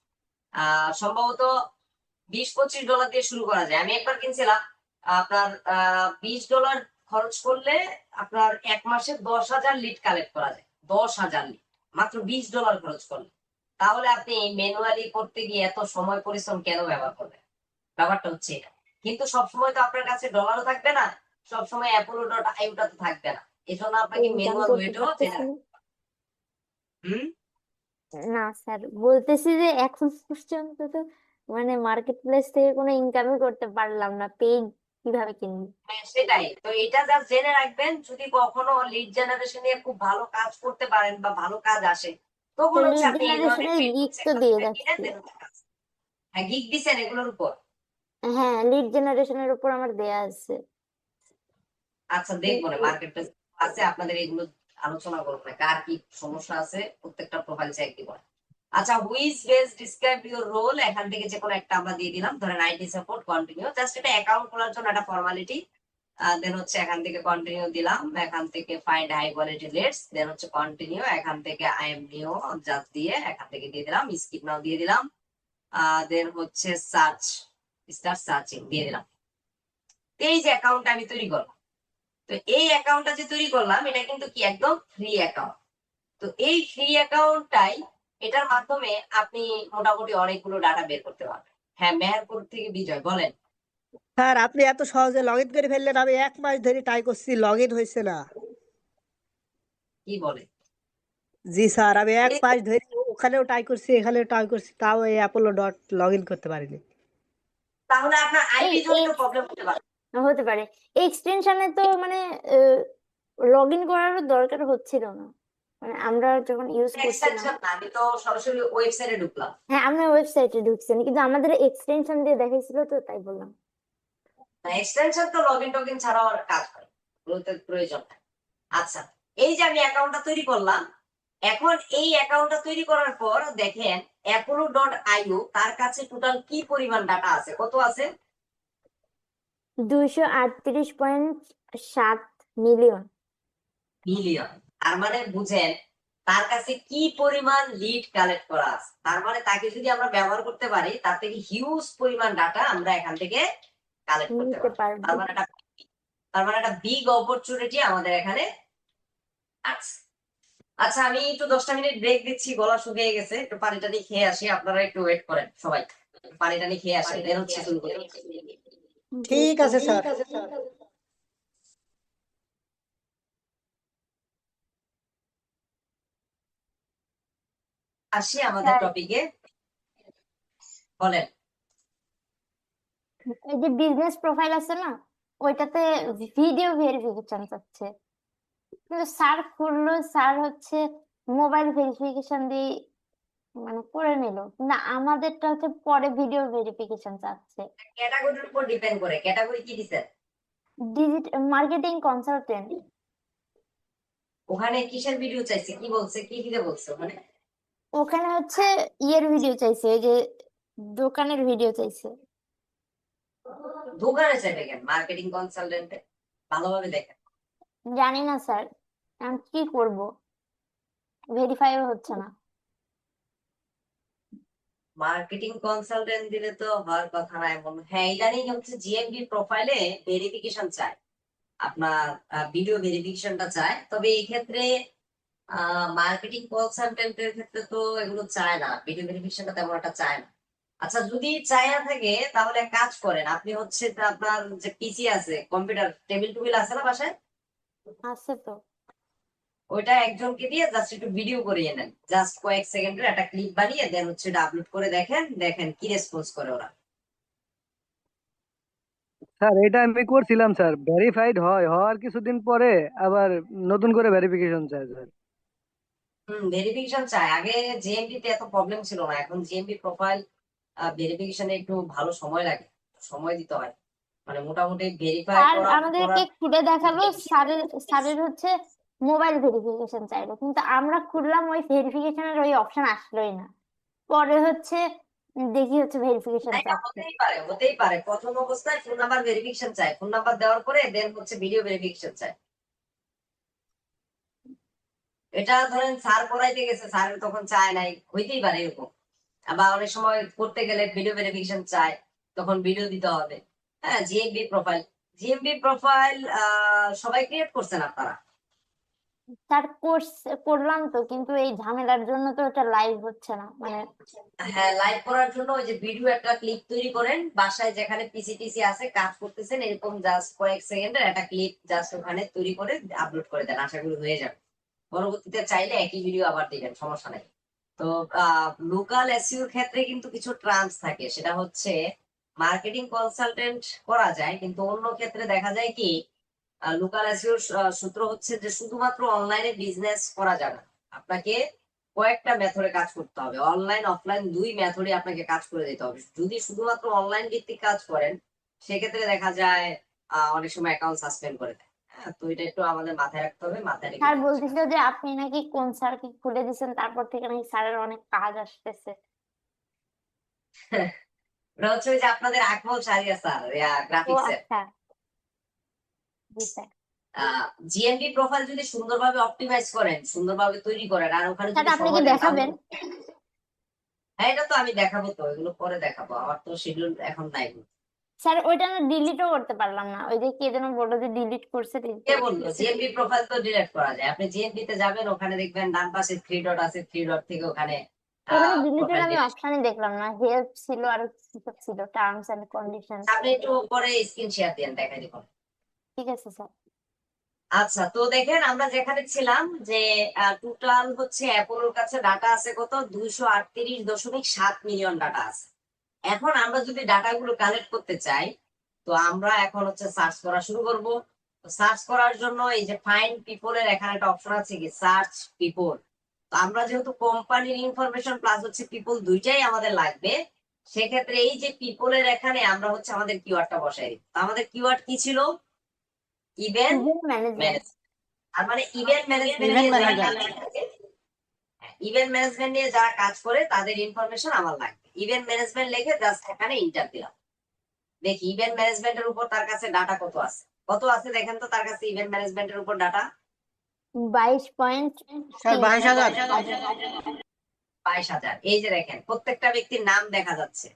সম্ভবত $20-25 দিয়ে শুরু করা যায়। আমি একবার কিনছিলাম, আপনার $20 খরচ করলে আপনার এক মাসে 10,000 লিড কালেক্ট করা যায়। 10,000 লিড মাত্র $20 খরচ করলে। তাহলে আপনি ম্যানুয়ালি করতে গিয়ে এত সময় পরিশ্রম কেন ব্যবহার করবেন? ব্যাপারটা হচ্ছে এটা। কিন্তু সবসময় তো আপনার কাছে ডলারও থাকবে না, সবসময় apollo.io-টা তো থাকবে না, এজন্য আপনাকে ইনকাম ম্যানুয়াল করতে ওয়েটাও পারতেছি না। হুম না স্যার, বলতেছি যে এখন পর্যন্ত তো মানে মার্কেট প্লেস থেকে কোনো ইনকামই করতে পারলাম না, পেইড কিভাবে কিনবো? হ্যাঁ, সেটাই তো। এটা জাস্ট জেনে রাখবেন, যদি কখনো লিড জেনারেশন নিয়ে খুব ভালো কাজ করতে পারেন বা ভালো কাজ আসে তো তখন হচ্ছে লিড আপনি এই ধরনের জেনারেশনের পেইড লিড টুলস তো এখান দিয়ে থেকে কিনেন, যাচ্ছে। then হচ্ছে কাজ। হ্যাঁ, গিগ দিছেন এগুলোর উপর। হ্যাঁ, লিড জেনারেশনের উপর আমার দেয়া আছে। আচ্ছা, দেখবো না কিন্তু মার্কেট আছে আপনাদের, এগুলো আলোচনা করবো না, কার কি সমস্যা আছে প্রত্যেকটা প্রোফাইল চেক দিব। আচ্ছা, which best describe your role, এখান থেকে যে কোনো একটা আমরা দিয়ে দিলাম, ধরেন আইটি সাপোর্ট, কন্টিনিউ। জাস্ট এটা অ্যাকাউন্ট খোলার জন্য একটা ফর্মালিটি। দেন হচ্ছে এখান থেকে কন্টিনিউ দিলাম, এখান থেকে ফাইন্ড হাই কোয়ালিটি রেটস, দেন হচ্ছে কন্টিনিউ, এখান থেকে আই এম নিউ জাস্ট দিয়ে এখান থেকে দিয়ে দিলাম, স্কিপ নাও দিয়ে দিলাম, দেন হচ্ছে সার্চ, স্টার্ট সার্চিং দিয়ে দিলাম। এই যে অ্যাকাউন্ট আমি তৈরি করলাম, তো এই অ্যাকাউন্টটা যে তৈরি করলাম এটা কিন্তু কি একদম ফ্রি অ্যাকাউন্ট। তো এই ফ্রি অ্যাকাউন্টটাই, এটার মাধ্যমে আপনি মোটামুটি অনেকগুলো ডাটা বের করতে পারবেন। হ্যাঁ, মেহেরপুর থেকে বিজয় বলেন। স্যার আপনি এত সহজে লগ ইন করে ফেললেন, আমি 1 মাস ধরে ট্রাই করছি, লগ ইন হয়েছে না। কি বলে? জি স্যার, আমি 1 মাস ধরে ওখানেও ট্রাই করছি, এখানেও ট্রাই করছি, তাও এই apollo.login করতে পারিনি। তাহলে আপনার এই আইপি জনিত প্রবলেম হতে পারে। হতে পারে এই এক্সটেনশনে তো মানে লগ ইন করারও দরকার হচ্ছিল না, মানে আমরা যখন ইউজ করছিলাম। এক্সটেনশন না, আমি তো সরাসরি ওয়েবসাইটে ঢুকলাম। হ্যাঁ, আমরা ওয়েবসাইটে ঢুকছেন, কিন্তু আমাদের এক্সটেনশন দিয়ে দেখাইছিল, তো তাই বললাম। এক্সটেনশন তো লগইন টগিন ছাড়াও আর কাজ করে, ওগুলোতে প্রয়োজন নাই। আচ্ছা, এই যে আমি অ্যাকাউন্টটা তৈরি করলাম, এখন এই অ্যাকাউন্টটা তৈরি করার পর দেখেন apollo.io তার কাছে টোটাল কি পরিমাণ ডাটা আছে, কত আছে? 238.7 মিলিয়ন। মিলিয়ন। তার মানে বুঝেন তার কাছে কি পরিমাণ লিড কালেক্ট করা আছে। তার মানে তাকে যদি আমরা ব্যবহার করতে পারি, তার থেকে হিউজ পরিমাণ ডাটা আমরা এখান থেকে কালেক্ট করতে নিতে পারি। পারবো। তার মানে একটা বিগ অপরচুনিটি আমাদের এখানে আছে। আচ্ছা, আমি একটু 10টা মিনিট ব্রেক দিচ্ছি, গলা শুকিয়ে গেছে, একটু পানি টানি খেয়ে আসি, আপনারা একটু ওয়েট করেন সবাই, পানি টানি খেয়ে আসেন, দেন হচ্ছে শুরু করি। ঠিক আছে স্যার। আসি আমাদের স্যার টপিকে, বলেন। এই যে বিজনেস প্রোফাইল আছে না, ওইটাতে ভিডিও ভেরিফিকেশন চাচ্ছে, কিন্তু স্যার খুললো, স্যার হচ্ছে মোবাইল ভেরিফিকেশন দিয়ে মানে করে নিল, না আমাদেরটা হচ্ছে পরে ভিডিও ভেরিফিকেশন চাচ্ছে। ক্যাটাগরির উপর ডিপেন্ড করে, ক্যাটাগরি কি দিছেন? Digital marketing consultant. ওখানে কিসের ভিডিও চাইছে, কি বলছে, কি দিতে বলছে ওখানে? ওখানে হচ্ছে ইয়ের ভিডিও চাইছে, এই যে দোকানের ভিডিও চাইছে। দোকানে চাইবে কেন মার্কেটিং কনসালটেন্টে? ভালোভাবে দেখেন। জানি না স্যার, আমি কি করব, ভেরিফাইও হচ্ছে না। মার্কেটিং কনসালটেন্ট দিলে তো হওয়ার কথা না এমন। হ্যাঁ, ইদানিং হচ্ছে জিএমবি প্রোফাইলে ভেরিফিকেশন চায়, আপনার ভিডিও ভেরিফিকেশনটা চায়, তবে এই ক্ষেত্রে মার্কেটিং কনসালটেন্টের ক্ষেত্রে তো এগুলো চায় না, ভিডিও ভেরিফিকেশনটা তেমন একটা চায় না। আচ্ছা, যদি চায় না থাকে তাহলে এক কাজ করেন, আপনি হচ্ছে আপনার যে পিসি আছে, কম্পিউটার টেবিল টুবিল আছে না বাসায়, আছে তো। ওইটা একজনকে দিয়ে জাস্ট একটু ভিডিও করিয়ে নেন, জাস্ট কয়েক সেকেন্ডের একটা ক্লিপ বানিয়ে দেন হচ্ছে আপলোড করে দেখেন, দেখেন কি রেসপন্স করে ওরা। স্যার এটা আমি করছিলাম স্যার, ভেরিফাইড হওয়ার কিছুদিন পরে আবার নতুন করে ভেরিফিকেশন চাই স্যার। ভেরিফিকেশন চায়, আগে জিএমপি তে এত প্রবলেম ছিল না, এখন জিএমপি প্রোফাইল ভেরিফিকেশনে একটু ভালো সময় লাগে, সময় দিতে হয়, মানে মোটামুটি ভেরিফাই স্যার করার আমাদেরকে খুলে দেখালো, স্যারের হচ্ছে মোবাইল ভেরিফিকেশন চাইলো, কিন্তু আমরা খুললাম ওই ভেরিফিকেশনের ওই অপশন আসলোই না। পরে হচ্ছে দেখি হচ্ছে ভেরিফিকেশন না, এটা চাচ্ছে। হতেই পারে প্রথম অবস্থায় ফোন নাম্বার ভেরিফিকেশন চাই, ফোন নাম্বার দেওয়ার পরে দেন হচ্ছে ভিডিও ভেরিফিকেশন চাই। এটা ধরেন স্যার পড়াইতে গেছে, স্যার তখন চায় নাই, হইতেই পারে এরকম। আবার অনেক সময় করতে গেলে ভিডিও ভেরিফিকেশন চায়, তখন ভিডিও দিতে হবে। হ্যাঁ, জিএমবি প্রোফাইল সবাই ক্রিয়েট করছেন আপনারা? স্যার কোর্স করলাম তো, কিন্তু এই ঝামেলার জন্য তো এটা লাইভ হচ্ছে না মানে। হ্যাঁ, লাইভ করার জন্য ওই যে ভিডিও একটা ক্লিপ তৈরি করেন, বাসায় যেখানে পিসি টিসি আছে কাজ করতেছেন, এরকম জাস্ট কয়েক সেকেন্ডের একটা ক্লিপ জাস্ট ওখানে তৈরি করে আপলোড করে দেন, আশা করি হয়ে যাবে। পরবর্তীতে চাইলে একই ভিডিও আবার দিবেন, সমস্যা নাই। তো লোকাল এসইওর ক্ষেত্রে কিন্তু কিছু টার্মস থাকে, সেটা হচ্ছে মার্কেটিং কনসালটেন্ট করা যায়, কিন্তু অন্য ক্ষেত্রে দেখা যায় কি লোকাল এসইওর সূত্র হচ্ছে যে শুধুমাত্র অনলাইনে বিজনেস করা যাবে না, আপনাকে কয়েকটা মেথডে কাজ করতে হবে, অনলাইন অফলাইন দুই মেথডে আপনাকে কাজ করে দিতে হবে। যদি শুধুমাত্র অনলাইন ভিত্তিক কাজ করেন সেক্ষেত্রে দেখা যায় অনেক সময় অ্যাকাউন্ট সাসপেন্ড করে দেয়। হ্যাঁ, তো এটা একটু আমাদের মাথায় রাখতে হবে, মাথায় রেখে স্যার কাজ করতে বলতেছিল যে আপনি নাকি কোন স্যারকে খুলে দিয়েছেন, তারপর থেকে নাকি স্যারের অনেক কাজ আসতেছে। হবে। ওটা হচ্ছে ওই যে আপনাদের আকমল শাহরিয়া স্যার, ও গ্রাফিক্স এর। আচ্ছা, জি স্যার। জিএমবি প্রোফাইল যদি সুন্দরভাবে অপটিমাইজ করেন, সুন্দরভাবে তৈরি করেন, আর ওখানে স্যার যদি আপনি কি সহজে দেখাবেন? হ্যাঁ, এটা তো আমি দেখাবো, তো এগুলো পরে দেখাবো, আমার তো শিডিউল এখন নাই। স্যার ওইটা না ডিলিটও করতে পারলাম না, ওই যে কে যেন বললো যে ডিলিট করছে, delete কে করতে বললো? পারছি না। জিএমবি প্রোফাইল তো ডিলিট করা যায়, আপনি জিএমবি তে যাবেন, ওখানে দেখবেন ডান পাশে 3 ডট আছে, 3 ডট থেকে ওখানে ওখানে ডিলিটের প্রোফাইল আমি ডিলিট। অপশনই দেখলাম না, হেল্প ছিল আর কি সব ছিল, টার্মস এন্ড কন্ডিশন। আপনি একটু পরে স্ক্রিন শেয়ার দেন, দেখাই দিব। ঠিক আছে স্যার। আচ্ছা, তো দেখেন আমরা যেখানে ছিলাম যে টোটাল হচ্ছে অ্যাপোলোর কাছে ডাটা আছে কত, 238.7 মিলিয়ন ডাটা আছে। এখন আমরা যদি ডাটাগুলো কালেক্ট করতে চাই, তো আমরা এখন হচ্ছে সার্চ করা শুরু করব। সার্চ করার জন্য এই যে ফাইন্ড পিপল এর এখানে একটা অপশন আছে কি সার্চ পিপল। তো আমরা যেহেতু কোম্পানির ইনফরমেশন প্লাস হচ্ছে পিপল দুইটাই আমাদের লাগবে, সেক্ষেত্রে এই যে পিপল এর এখানে আমরা হচ্ছে আমাদের কিওয়ার্ডটা বসাই দিই। তো আমাদের কিওয়ার্ড কি ছিল? Event event management. ম্যানেজ। আর মানে ইভেন্ট ম্যানেজমেন্ট ইভেন্ট নিয়ে যারা ম্যানেজার। কাজ করে, ইভেন্ট ম্যানেজমেন্ট নিয়ে যারা কাজ করে তাদের ইনফরমেশন আমার লাগবে। ইভেন্ট ম্যানেজমেন্ট লিখে জাস্ট এখানে ইন্টার দিলাম, দেখি ইভেন্ট ম্যানেজমেন্টের উপর তার কাছে ডাটা কত আছে। কত আছে দেখেন তো তার কাছে ইভেন্ট ম্যানেজমেন্টের উপর ডাটা? 22.3। স্যার 22,000। 22,000। এই যে দেখেন প্রত্যেকটা ব্যক্তির নাম দেখা যাচ্ছে,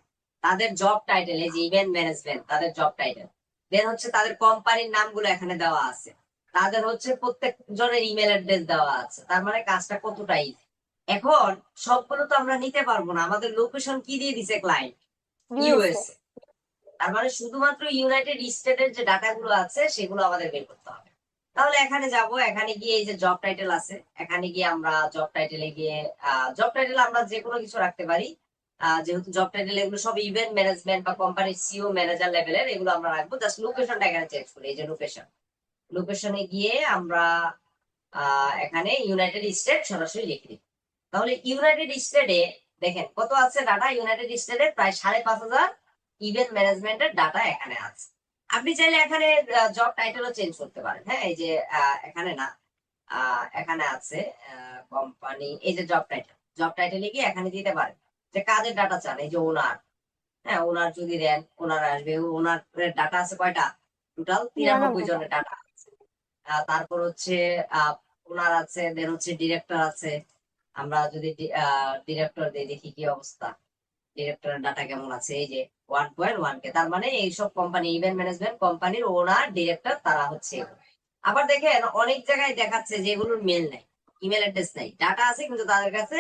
তাদের জব টাইটেল, এই যে ইভেন্ট ম্যানেজমেন্ট তাদের জব টাইটেল, দেন হচ্ছে তাদের কোম্পানির নামগুলো এখানে দেওয়া আছে, তাদের হচ্ছে প্রত্যেক জনের ইমেল অ্যাড্রেস দেওয়া আছে, তার মানে কাজটা কতটা easy। এখন সবগুলো তো আমরা নিতে পারবো না, আমাদের লোকেশন কি দিয়ে দিছে ক্লায়েন্ট? ইউএসএ। ইউএসএ। তার মানে শুধুমাত্র ইউনাইটেড স্টেটের যে ডাটাগুলো আছে সেগুলো আমাদের বের করতে হবে। তাহলে এখানে যাব, এখানে গিয়ে এই যে জব টাইটেল আছে, এখানে গিয়ে আমরা জব টাইটেলে গিয়ে জব টাইটেল আমরা যে কোনো কিছু রাখতে পারি। যেহেতু জব টাইটেল এগুলো সব ইভেন্ট ম্যানেজমেন্ট বা কোম্পানির সিও ম্যানেজার লেভেলের, এগুলো আমরা রাখবো। জাস্ট লোকেশনটা এখানে চেঞ্জ করি, এই যে লোকেশনে গিয়ে আমরা এখানে ইউনাইটেড স্টেট সরাসরি লিখে দিই। তাহলে ইউনাইটেড স্টেটে দেখেন কত আছে ডাটা, ইউনাইটেড স্টেটে প্রায় 5,500 ইভেন্ট ম্যানেজমেন্টের ডাটা এখানে আছে। আপনি চাইলে এখানে জব টাইটেলও চেঞ্জ করতে পারেন। হ্যাঁ, এই যে এখানে না, এখানে আছে কোম্পানি, এই যে জব টাইটেলে গিয়ে এখানে দিতে পারেন যে কাজের ডাটা চান, এই যে ওনার। হ্যাঁ, ওনার যদি দেন ওনার আসবে, ওনার ডাটা আছে কয়টা? টোটাল 93 জনের ডাটা আছে। তারপর হচ্ছে ওনার আছে, দেন হচ্ছে ডিরেক্টর আছে। আমরা যদি ডিরেক্টর দিয়ে দেখি কি অবস্থা, ডিরেক্টরের ডাটা কেমন আছে, এই যে 1.1K। তার মানে এইসব কোম্পানি, ইভেন্ট ম্যানেজমেন্ট কোম্পানির ওনার ডিরেক্টর তারা হচ্ছে এগুলো। আবার দেখেন অনেক জায়গায় দেখাচ্ছে যে এগুলোর মেল নাই, ইমেল অ্যাড্রেস নাই, ডাটা আছে কিন্তু তাদের কাছে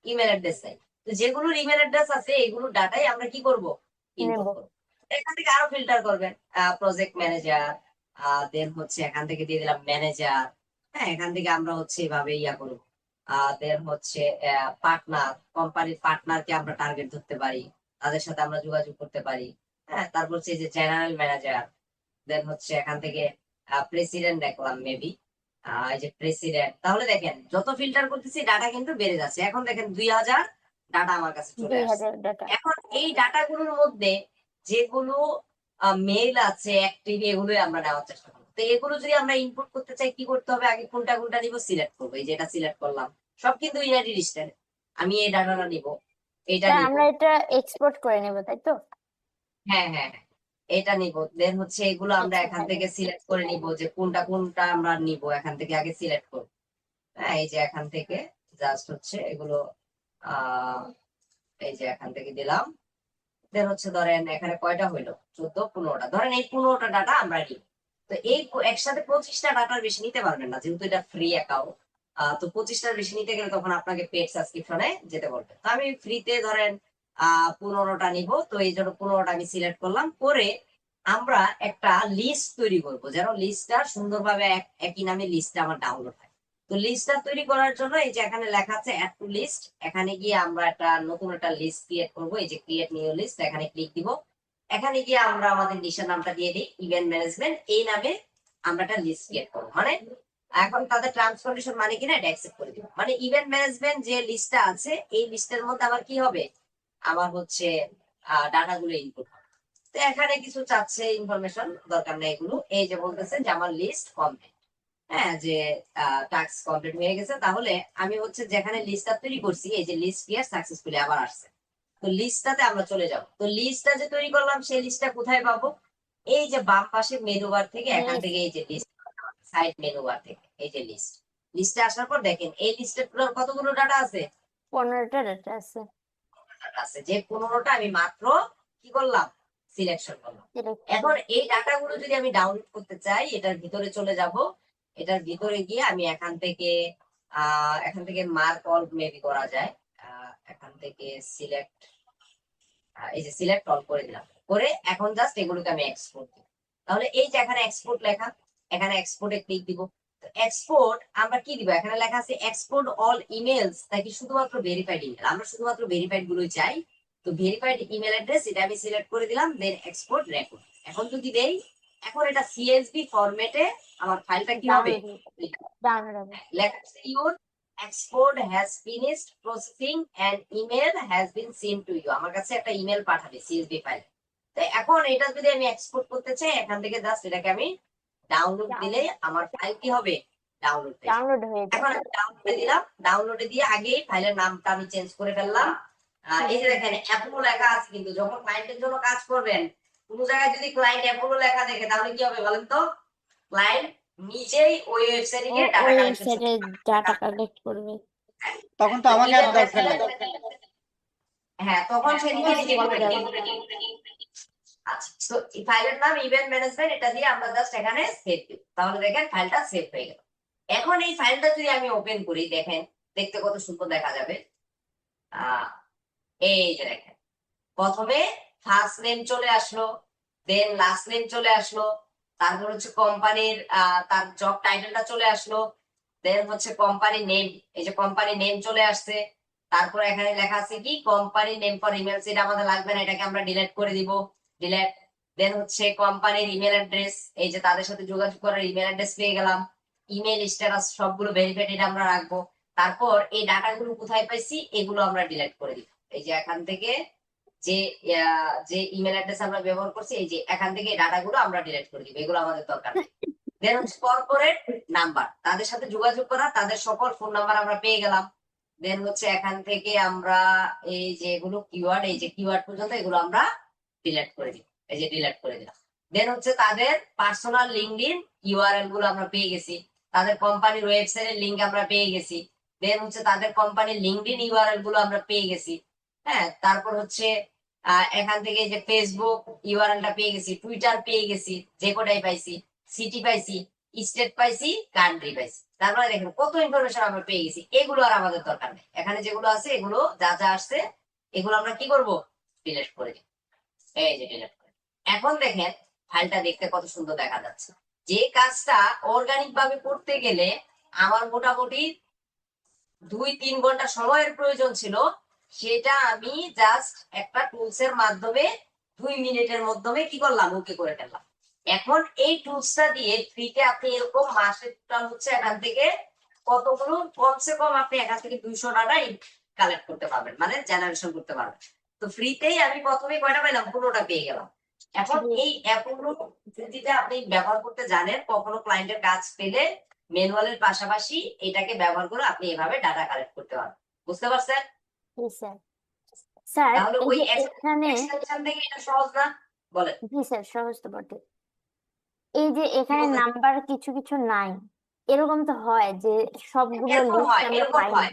ইমেল অ্যাড্রেস নাই। তো যেগুলোর ইমেল অ্যাড্রেস আছে এগুলোর ডাটাই আমরা কি করব? ইনপুট করব। এখান থেকে আরো ফিল্টার করবেন, প্রজেক্ট ম্যানেজার, দেন হচ্ছে এখান থেকে দিয়ে দিলাম ম্যানেজার। হ্যাঁ, এখান থেকে আমরা হচ্ছে এভাবে ইয়া করব। দেন হচ্ছে পার্টনার, কোম্পানির পার্টনারকে আমরা টার্গেট ধরতে পারি, তাদের সাথে আমরা যোগাযোগ করতে পারি। হ্যাঁ, তারপর হচ্ছে এই যে জেনারেল ম্যানেজার, দেন হচ্ছে এখান থেকে প্রেসিডেন্ট দেখলাম মেবি, এই যে প্রেসিডেন্ট। তাহলে দেখেন যত ফিল্টার করতেছি ডাটা কিন্তু বেড়ে যাচ্ছে। এখন দেখেন 2000 ডাটা আমার কাছে চলে আসছে। 2000 ডাটা। এখন এই ডাটাগুলোর মধ্যে যেগুলো মেইল আছে, অ্যাক্টিভ, এগুলোই আমরা নেওয়ার চেষ্টা করবো। তো এগুলো যদি আমরা ইনপুট করতে চাই কি করতে হবে? আগে কোনটা কোনটা নিব সিলেক্ট করবো, এই যেটা সিলেক্ট করলাম সব কিন্তু ইউনাইটেড স্টেটে। আমি এই ডাটাটা নিব, এটা তা নিব। আমরা এটা এক্সপোর্ট করে নেব, তাই তো? হ্যাঁ হ্যাঁ হ্যাঁ, এটা নিব। দেন হচ্ছে এগুলো আমরা আচ্ছা, এখান হ্যাঁ। থেকে সিলেক্ট করে নিব যে কোনটা কোনটা আমরা নিব, এখান থেকে আগে সিলেক্ট করব। হ্যাঁ, এই যে এখান থেকে জাস্ট হচ্ছে এগুলো এই যে এখান থেকে দিলাম। দেন হচ্ছে ধরেন এখানে কয়টা হইলো? 14, 15টা। ধরেন এই 15টা ডাটা আমরা নিই। তো এই একসাথে 25টা ডাটার বেশি নিতে পারবেন না, যেহেতু এটা ফ্রি অ্যাকাউন্ট। তো 25টার বেশি নিতে গেলে তখন আপনাকে পেড সাবস্ক্রিপশনে যেতে বলবে। তো আমি ফ্রিতে ধরেন 15টা নিব। তো এই জন্য 15টা আমি সিলেক্ট করলাম। করে আমরা একটা লিস্ট তৈরি করব, যেন লিস্টটা সুন্দরভাবে একই নামে লিস্টটা আমার ডাউনলোড হয়। তো লিস্টটা তৈরি করার জন্য এই যে এখানে লেখা আছে অ্যাড টু লিস্ট, এখানে গিয়ে আমরা একটা নতুন একটা লিস্ট ক্রিয়েট করব। এই যে ক্রিয়েট নিউ লিস্ট, এখানে ক্লিক দিব। এখানে গিয়ে আমরা আমাদের নিশার নামটা দিয়ে দিই ইভেন্ট ম্যানেজমেন্ট, এই নামে আমরা একটা লিস্ট ক্রিয়েট করবো। মানে এখন তাদের ট্রান্স কন্ডিশন মানে কিনা এটা অ্যাকসেপ্ট করে দিব। মানে ইভেন্ট ম্যানেজমেন্ট যে লিস্টটা আছে এই লিস্টের মধ্যে আবার কি হবে? আমার হচ্ছে ডাটা গুলো ইনপুট হবে। তো এখানে কিছু চাচ্ছে ইনফরমেশন, দরকার নেই এগুলো। এই যে বলতেছে যে আমার লিস্ট কমপ্লিট, হ্যাঁ, যে টাস্ক কমপ্লিট হয়ে গেছে। তাহলে আমি হচ্ছে যেখানে লিস্টটা তৈরি করছি, এই যে লিস্ট ক্রিয়েট সাকসেসফুলি আবার আসছে। তো লিস্টটাতে আমরা চলে যাব। তো লিস্টটা যে তৈরি করলাম সেই লিস্টটা কোথায় পাবো? এই যে বাম পাশে মেনু বার থেকে, এখান থেকে এই যে লিস্ট, সাইড মেনু বার থেকে এই যে লিস্টে আসার পর দেখেন এই লিস্টের কতগুলো ডাটা আছে? 15টা ডাটা আছে। ডাটা আছে, যে 15টা আমি মাত্র কি করলাম? সিলেকশন করলাম। এখন এই ডাটাগুলো যদি আমি ডাউনলোড করতে চাই, এটার ভিতরে চলে যাব। এটার ভিতরে গিয়ে আমি এখান থেকে মার্ক অল মেবি করা যায়। এখান থেকে সিলেক্ট, এই যে সিলেক্ট অল করে দিলাম। করে এখন জাস্ট এগুলোকে আমি এক্সপোর্ট দিব। তাহলে এই যে এখানে এক্সপোর্ট লেখা, এখানে এক্সপোর্টে ক্লিক দিব। তো এক্সপোর্ট আমরা কি দিব? এখানে লেখা আছে এক্সপোর্ট অল ইমেলস, নাকি শুধুমাত্র ভেরিফাইড ইমেল? আমরা শুধুমাত্র ভেরিফাইড গুলোই চাই। তো ভেরিফাইড ইমেল অ্যাড্রেস এটা আমি সিলেক্ট করে দিলাম। দেন এক্সপোর্ট রেকর্ড। এখন যদি দেই, এখন এটা সিএসভি ফরম্যাটে আমার ফাইলটা কি হবে? ডাউনলোড হবে। লেখা আছে your export has finished processing and email has been sent to you। আমার কাছে একটা ইমেল পাঠাবে সিএসভি ফাইল। তো এখন এটা যদি আমি এক্সপোর্ট করতে চাই, এখান থেকে জাস্ট এটাকে আমি ডাউনলোড দিলে আমার ফাইল কি হবে? ডাউনলোড হয়ে যাবে। ডাউনলোড হয়ে এখন যাবে। আমি ডাউনলোডে দিলাম। ডাউনলোডে দিয়ে আগেই ফাইলের নামটা আমি চেঞ্জ করে ফেললাম। এই যে দেখেন অ্যাপোলো লেখা আছে, কিন্তু যখন ক্লায়েন্টের জন্য কাজ করবেন কোন জায়গায় যদি ক্লায়েন্ট অ্যাপোলো লেখা দেখে তাহলে কি হবে বলেন তো? ক্লায়েন্ট নিজেই ওই ওয়েবসাইটে গিয়ে ডাটা ওই কালেকশন ওয়েবসাইটে ডাটা কালেক্ট করবে। তখন তো আমাকে আর দরকার নেই। হ্যাঁ, তখন সে নিজে নিজে বলা করবে। যাবে। আচ্ছা, তো এই ফাইলের নাম ইভেন্ট ম্যানেজমেন্ট, এটা দিয়ে আমরা জাস্ট এখানে সেভ দিব। তাহলে দেখেন ফাইলটা সেভ হয়ে গেল। এখন এই ফাইলটা যদি আমি ওপেন করি, দেখেন দেখতে কত সুন্দর দেখা যাবে। আহ এই যে দেখেন, প্রথমে ফার্স্ট নেম চলে আসলো, দেন লাস্ট নেম চলে আসলো, তারপর হচ্ছে কোম্পানির তার জব টাইটেলটা চলে আসলো, দেন হচ্ছে কোম্পানি নেম, এই যে কোম্পানি নেম চলে আসছে। তারপর এখানে লেখা আছে কি কোম্পানি নেম ফর ইমেল, সেটা আমাদের লাগবে না, এটাকে আমরা ডিলিট করে দিব, ডিলিট। দেন হচ্ছে কোম্পানির ইমেল অ্যাড্রেস, এই যে তাদের সাথে যোগাযোগ করার ইমেল অ্যাড্রেস পেয়ে গেলাম, ইমেল স্ট্যাটাস সবগুলো ভেরিফাইড, এটা আমরা রাখবো। তারপর এই ডাটাগুলো কোথায় পাইছি, এগুলো আমরা ডিলিট করে দিব। এই যে এখান থেকে যে যে ইমেল অ্যাড্রেস আমরা ব্যবহার করছি, এই যে এখান থেকে এই ডাটাগুলো আমরা ডিলিট করে দিব, এগুলো আমাদের দরকার নেই। দেন হচ্ছে কর্পোরেট নাম্বার, তাদের সাথে যোগাযোগ করা, তাদের সকল ফোন নাম্বার আমরা পেয়ে গেলাম। দেন হচ্ছে এখান থেকে আমরা এই যে এগুলো কিওয়ার্ড, এই যে কিওয়ার্ড পর্যন্ত এগুলো আমরা ডিলিট করে দিব, এই যে ডিলিট করে দিলাম। দেন হচ্ছে তাদের পার্সোনাল লিঙ্কডইন ইউআরএল গুলো আমরা পেয়ে গেছি, তাদের কোম্পানির ওয়েবসাইটের লিংক আমরা পেয়ে গেছি। দেন হচ্ছে তাদের কোম্পানির লিঙ্কডইন ইউআরএল গুলো আমরা পেয়ে গেছি। হ্যাঁ, তারপর হচ্ছে এখান থেকে এই যে ফেসবুক ইউআরএলটা পেয়ে গেছি, টুইটার পেয়ে গেছি, যে কোটাই পাইছি, সিটি পাইছি, স্টেট পাইছি, কান্ট্রি পাইছি। তারপরে দেখেন কত ইনফরমেশন আমরা পেয়ে গেছি। এগুলো আর আমাদের দরকার নেই, এখানে যেগুলো আছে এগুলো যা যা আসছে এগুলো আমরা কি করব, ডিলিট করে দিই। এই যে ডিলিট করে। এখন দেখেন ফাইলটা দেখতে কত সুন্দর দেখা যাচ্ছে। যে কাজটা অর্গানিক ভাবে করতে গেলে আমার মোটামুটি 2-3 ঘন্টা সময়ের প্রয়োজন ছিল, সেটা আমি জাস্ট একটা টুলস এর মাধ্যমে 2 মিনিটের মাধ্যমে কি করলাম, ওকে করে ফেললাম। এখন এই টুলসটা দিয়ে ফ্রিতে আপনি এরকম মাসে টোটাল হচ্ছে এখান থেকে কতগুলো, কমসে কম আপনি এখান থেকে 200 ডাটা কালেক্ট করতে পারবেন, মানে জেনারেশন করতে পারবেন। তো ফ্রিতেই আমি প্রথমে কয়টা পেলাম, 15টা পেয়ে গেলাম। এখন এই অ্যাপগুলো যদি আপনি ব্যবহার করতে জানেন, কখনো ক্লায়েন্টের কাজ পেলে ম্যানুয়ালের পাশাপাশি এটাকে ব্যবহার করে আপনি এভাবে ডাটা কালেক্ট করতে পারবেন। বুঝতে পারছেন? জি স্যার। স্যার তাহলে এই ওই যে এখানে, এক্সটেনশন থেকে এটা সহজ না? বলেন। জি স্যার সহজ তো বটে। এই যে এখানে বলতে- নাম্বার কিছু কিছু নাই, এরকম তো হয় যে সবগুলো এরকম লিস্ট হয়, আমরা এরকম পাই না। হয়।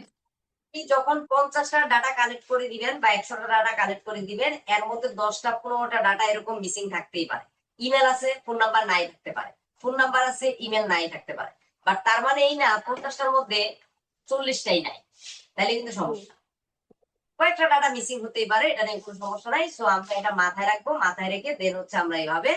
আপনি যখন 50টা ডাটা কালেক্ট করে দিবেন বা 100টা ডাটা কালেক্ট করে দিবেন, এর মধ্যে 10টা-15টা ডাটা এরকম মিসিং থাকতেই পারে। ইমেল আছে, ফোন নাম্বার নাই থাকতে পারে, ফোন নাম্বার আছে, ইমেল নাই থাকতে পারে। বাট তার মানে এই না 50টার মধ্যে 40টাই নাই, তাহলে কিন্তু সমস্যা। কয়েকটা ডাটা মিসিং হতেই পারে, এটা নিয়ে কোনো সমস্যা নাই। সো আমরা এটা মাথায় রাখবো, মাথায় রেখে দেন হচ্ছে আমরা এইভাবে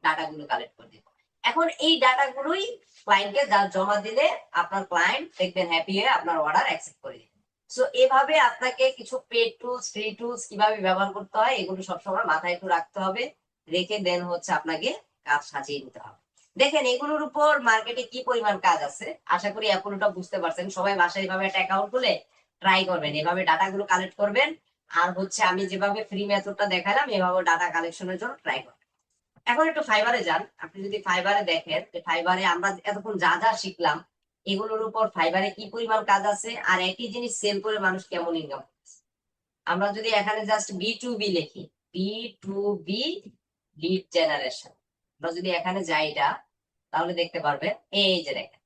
ডাটাগুলো কালেক্ট করে দিব। এখন এই ডাটাগুলোই ক্লায়েন্টকে জমা দিলে আপনার ক্লায়েন্ট দেখবেন হ্যাপি হয়ে আপনার অর্ডার অ্যাকসেপ্ট করে দিবে। সো এভাবে আপনাকে কিছু পেড টুলস, ফ্রি টুলস কিভাবে ব্যবহার করতে হয় এগুলো সবসময় মাথায় একটু রাখতে হবে, রেখে দেন হচ্ছে আপনাকে কাজ সাজিয়ে নিতে হবে। দেখেন এগুলোর উপর মার্কেটে কি পরিমাণ কাজ আছে, আশা করি এখনোটা বুঝতে পারছেন। সবাই বাসায় এইভাবে একটা অ্যাকাউন্ট খুলে ট্রাই করবেন, এভাবে ডাটাগুলো কালেক্ট করবেন। আর হচ্ছে আমি যেভাবে ফ্রি মেথডটা দেখালাম এভাবে ডাটা কালেকশনের জন্য ট্রাই করবেন। এখন একটু ফাইবারে যান। আপনি যদি ফাইবারে দেখেন, ফাইবারে আমরা এতক্ষণ যা যা শিখলাম এগুলোর উপর ফাইবারে কি পরিমাণ কাজ আছে, আর একই জিনিস সেল করে মানুষ কেমন ইনকাম করছে। আমরা যদি এখানে জাস্ট B2B লিখি, B2B লিড জেনারেশন, আমরা যদি এখানে যাই এটা, তাহলে দেখতে পারবেন এই যে দেখেন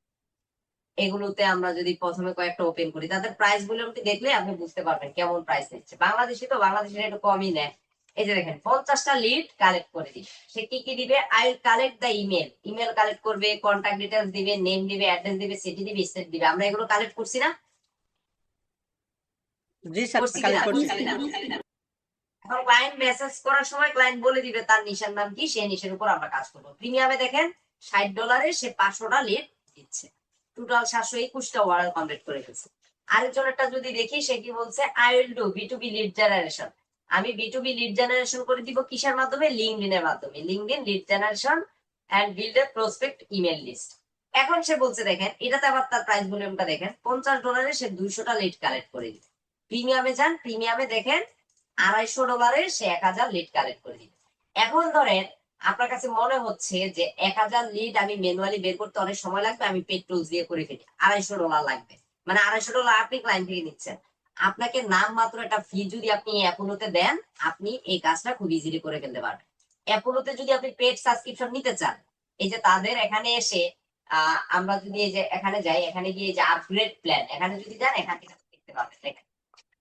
এগুলোতে আমরা যদি প্রথমে কয়েকটা ওপেন করি, তাদের প্রাইস গুলো দেখলে আপনি বুঝতে পারবেন কেমন প্রাইস নিচ্ছে। বাংলাদেশে তো বাংলাদেশের একটু কমই নেয়। এই যে দেখেন 50টা লিড কালেক্ট করে দিবে। সে কি কি দিবে, I will collect the email, email collect করবে, কন্ট্যাক্ট ডিটেলস দিবে, নেম দিবে, অ্যাড্রেস দিবে, সিটি দিবে, স্টেট দিবে। আমরা এগুলো কালেক্ট করছি না? জি স্যার, করছি কালেক্ট কিনা? করছি। এখন ক্লায়েন্ট মেসেজ করার সময় ক্লায়েন্ট বলে দিবে তার নিশার নাম কি, সেই নিশের উপর আমরা কাজ করবো। প্রিমিয়ামে দেখেন $60 সে 500টা লিড দিচ্ছে, টোটাল 721টা অর্ডার কমপ্লিট করে ফেলছে। আরেকজনেরটা যদি দেখি, সে কি বলছে, I will do B2B lead generation. আমি B2B লিড জেনারেশন করে দিব কিসের মাধ্যমে, লিঙ্কডইন এর মাধ্যমে, LinkedIn lead generation and build a prospect email list. এখন সে বলছে দেখেন এটাতে আবার তার প্রাইস ভলিউমটা দেখেন, $50 সে 200টা লিড কালেক্ট করে দিবে। প্রিমিয়ামে যান, প্রিমিয়ামে দেখেন $250 সে 1000 লিড কালেক্ট করে দিবে। এখন ধরেন আপনার কাছে মনে হচ্ছে যে 1000 লিড আমি ম্যানুয়ালি বের করতে অনেক সময় লাগবে, আমি পেড টুলস দিয়ে করে ফেলি, $250 লাগবে। মানে $250 আপনি ক্লায়েন্ট থেকে নিচ্ছেন, আপনাকে নাম মাত্র একটা ফি যদি আপনি অ্যাপোলোতে দেন, আপনি এই কাজটা খুব ইজিলি করে ফেলতে পারবেন। অ্যাপোলোতে যদি আপনি পেড সাবস্ক্রিপশন নিতে চান, এই যে তাদের এখানে এসে আমরা যদি এই যে এখানে যাই, এখানে গিয়ে এই যে আপগ্রেড প্ল্যান, এখানে যদি যান এখান থেকে দেখতে পাবেন। দেখেন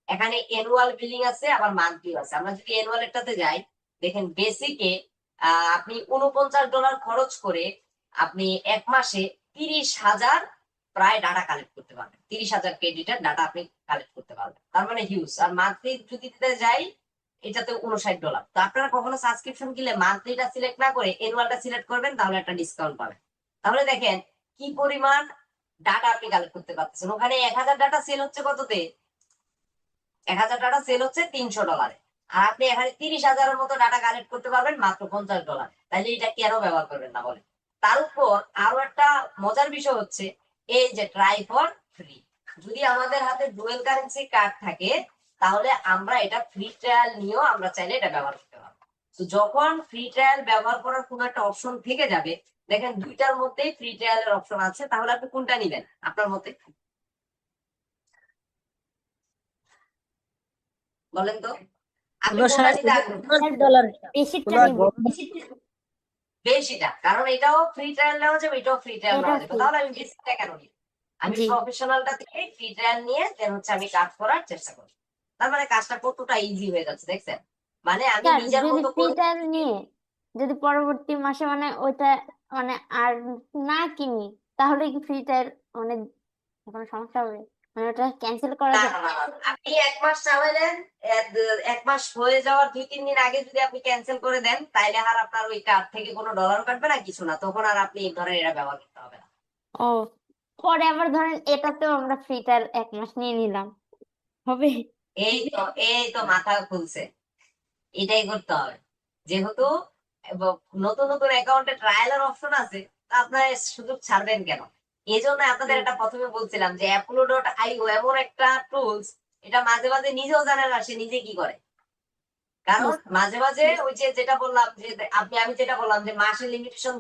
এখানে অ্যানুয়াল বিলিং আছে, আবার মান্থলি আছে। আমরা যদি অ্যানুয়াল এরটাতে যাই, দেখেন বেসিকে আপনি $49 খরচ করে আপনি এক মাসে 30,000 প্রায় ডাটা কালেক্ট করতে পারবেন। 30,000 ক্রেডিটের ডাটা আপনি কালেক্ট করতে পারবেন, তার মানে হিউজ। আর মান্থলি যদি দিতে যাই এটাতে $59। তো আপনারা কখনো সাবস্ক্রিপশন কিনলে মান্থলিটা সিলেক্ট না করে এনুয়ালটা সিলেক্ট করবেন, তাহলে একটা ডিসকাউন্ট পাবেন। তাহলে দেখেন কি পরিমাণ ডাটা আপনি কালেক্ট করতে পারতেছেন। ওখানে 1000 ডাটা সেল হচ্ছে কততে? 1000 ডাটা সেল হচ্ছে $300। আর আপনি এখানে 30,000-এর মতো ডাটা কালেক্ট করতে পারবেন মাত্র $50। তাহলে এটা কেন ব্যবহার করবেন না বলেন? তার উপর আরো একটা মজার বিষয় হচ্ছে এই যে ট্রাই ফর ফ্রি। যদি আমাদের হাতে ডুয়েল কারেন্সি কার্ড থাকে তাহলে আমরা এটা ফ্রি ট্রায়াল নিয়েও আমরা চাইলে এটা ব্যবহার করতে পারবো। তো যখন ফ্রি ট্রায়াল ব্যবহার করার কোনো একটা অপশন থেকে যাবে, দেখেন দুইটার মধ্যেই ফ্রি ট্রায়ালের অপশন আছে, তাহলে আপনি কোনটা নিবেন আপনার মতে? বলেন তো আপনি কোনটা নিতে আগ্রহী? $60 বেশিরটা এবার নিব। বেশিটা, কারণ এটাও ফ্রি ট্রায়াল নেওয়া যাবে, এটাও ফ্রি ট্রায়াল এটা নেওয়া যাবে। free। তাহলে আমি বেসিকটা কেন নিই? আমি জি প্রফেশনালটা থেকে ফ্রি ট্রায়াল নিয়ে দেন হচ্ছে আমি কাজ করার চেষ্টা করি। তার মানে কাজটা কতটা ইজি হয়ে যাচ্ছে দেখছেন? মানে আমি স্যার, নিজের যদি মতো ফ্রি করে ট্রায়াল নিয়ে যদি পরবর্তী মাসে মানে ওইটা মানে আর না কিনি, তাহলে কি ফ্রি ট্রায়াল মানে কোনো সমস্যা হবে? মানে ওটা ক্যান্সেল করা না যায়? না না না, আপনি এক মাস চালাইলেন, এক মাস হয়ে যাওয়ার 2-3 দিন আগে যদি আপনি ক্যান্সেল করে দেন তাইলে আর আপনার ওই কার্ড থেকে কোনো ডলার কাটবে না, কিছু না। তখন আর আপনি এই ধরনের এটা ব্যবহার করতে হবে না। ও, পরে আবার ধরেন এটাতেও আমরা ফ্রি ট্রায়াল এক মাস নিয়ে নিলাম, হবে? এই তো মাথা খুলছে, এটাই করতে হবে। যেহেতু নতুন নতুন অ্যাকাউন্টে ট্রায়ালের অপশন আছে, তা আপনারা সুযোগ ছাড়বেন কেন? এই জন্য আপনাদের এটা প্রথমে বলছিলাম যে apollo.io এমন একটা টুলস, এটা মাঝে মাঝে নিজেও জানে না সে নিজে কি করে। কারণ মাঝে মাঝে ওই যে যেটা বললাম যে আমি যেটা বললাম যে মাসের লিমিটেশন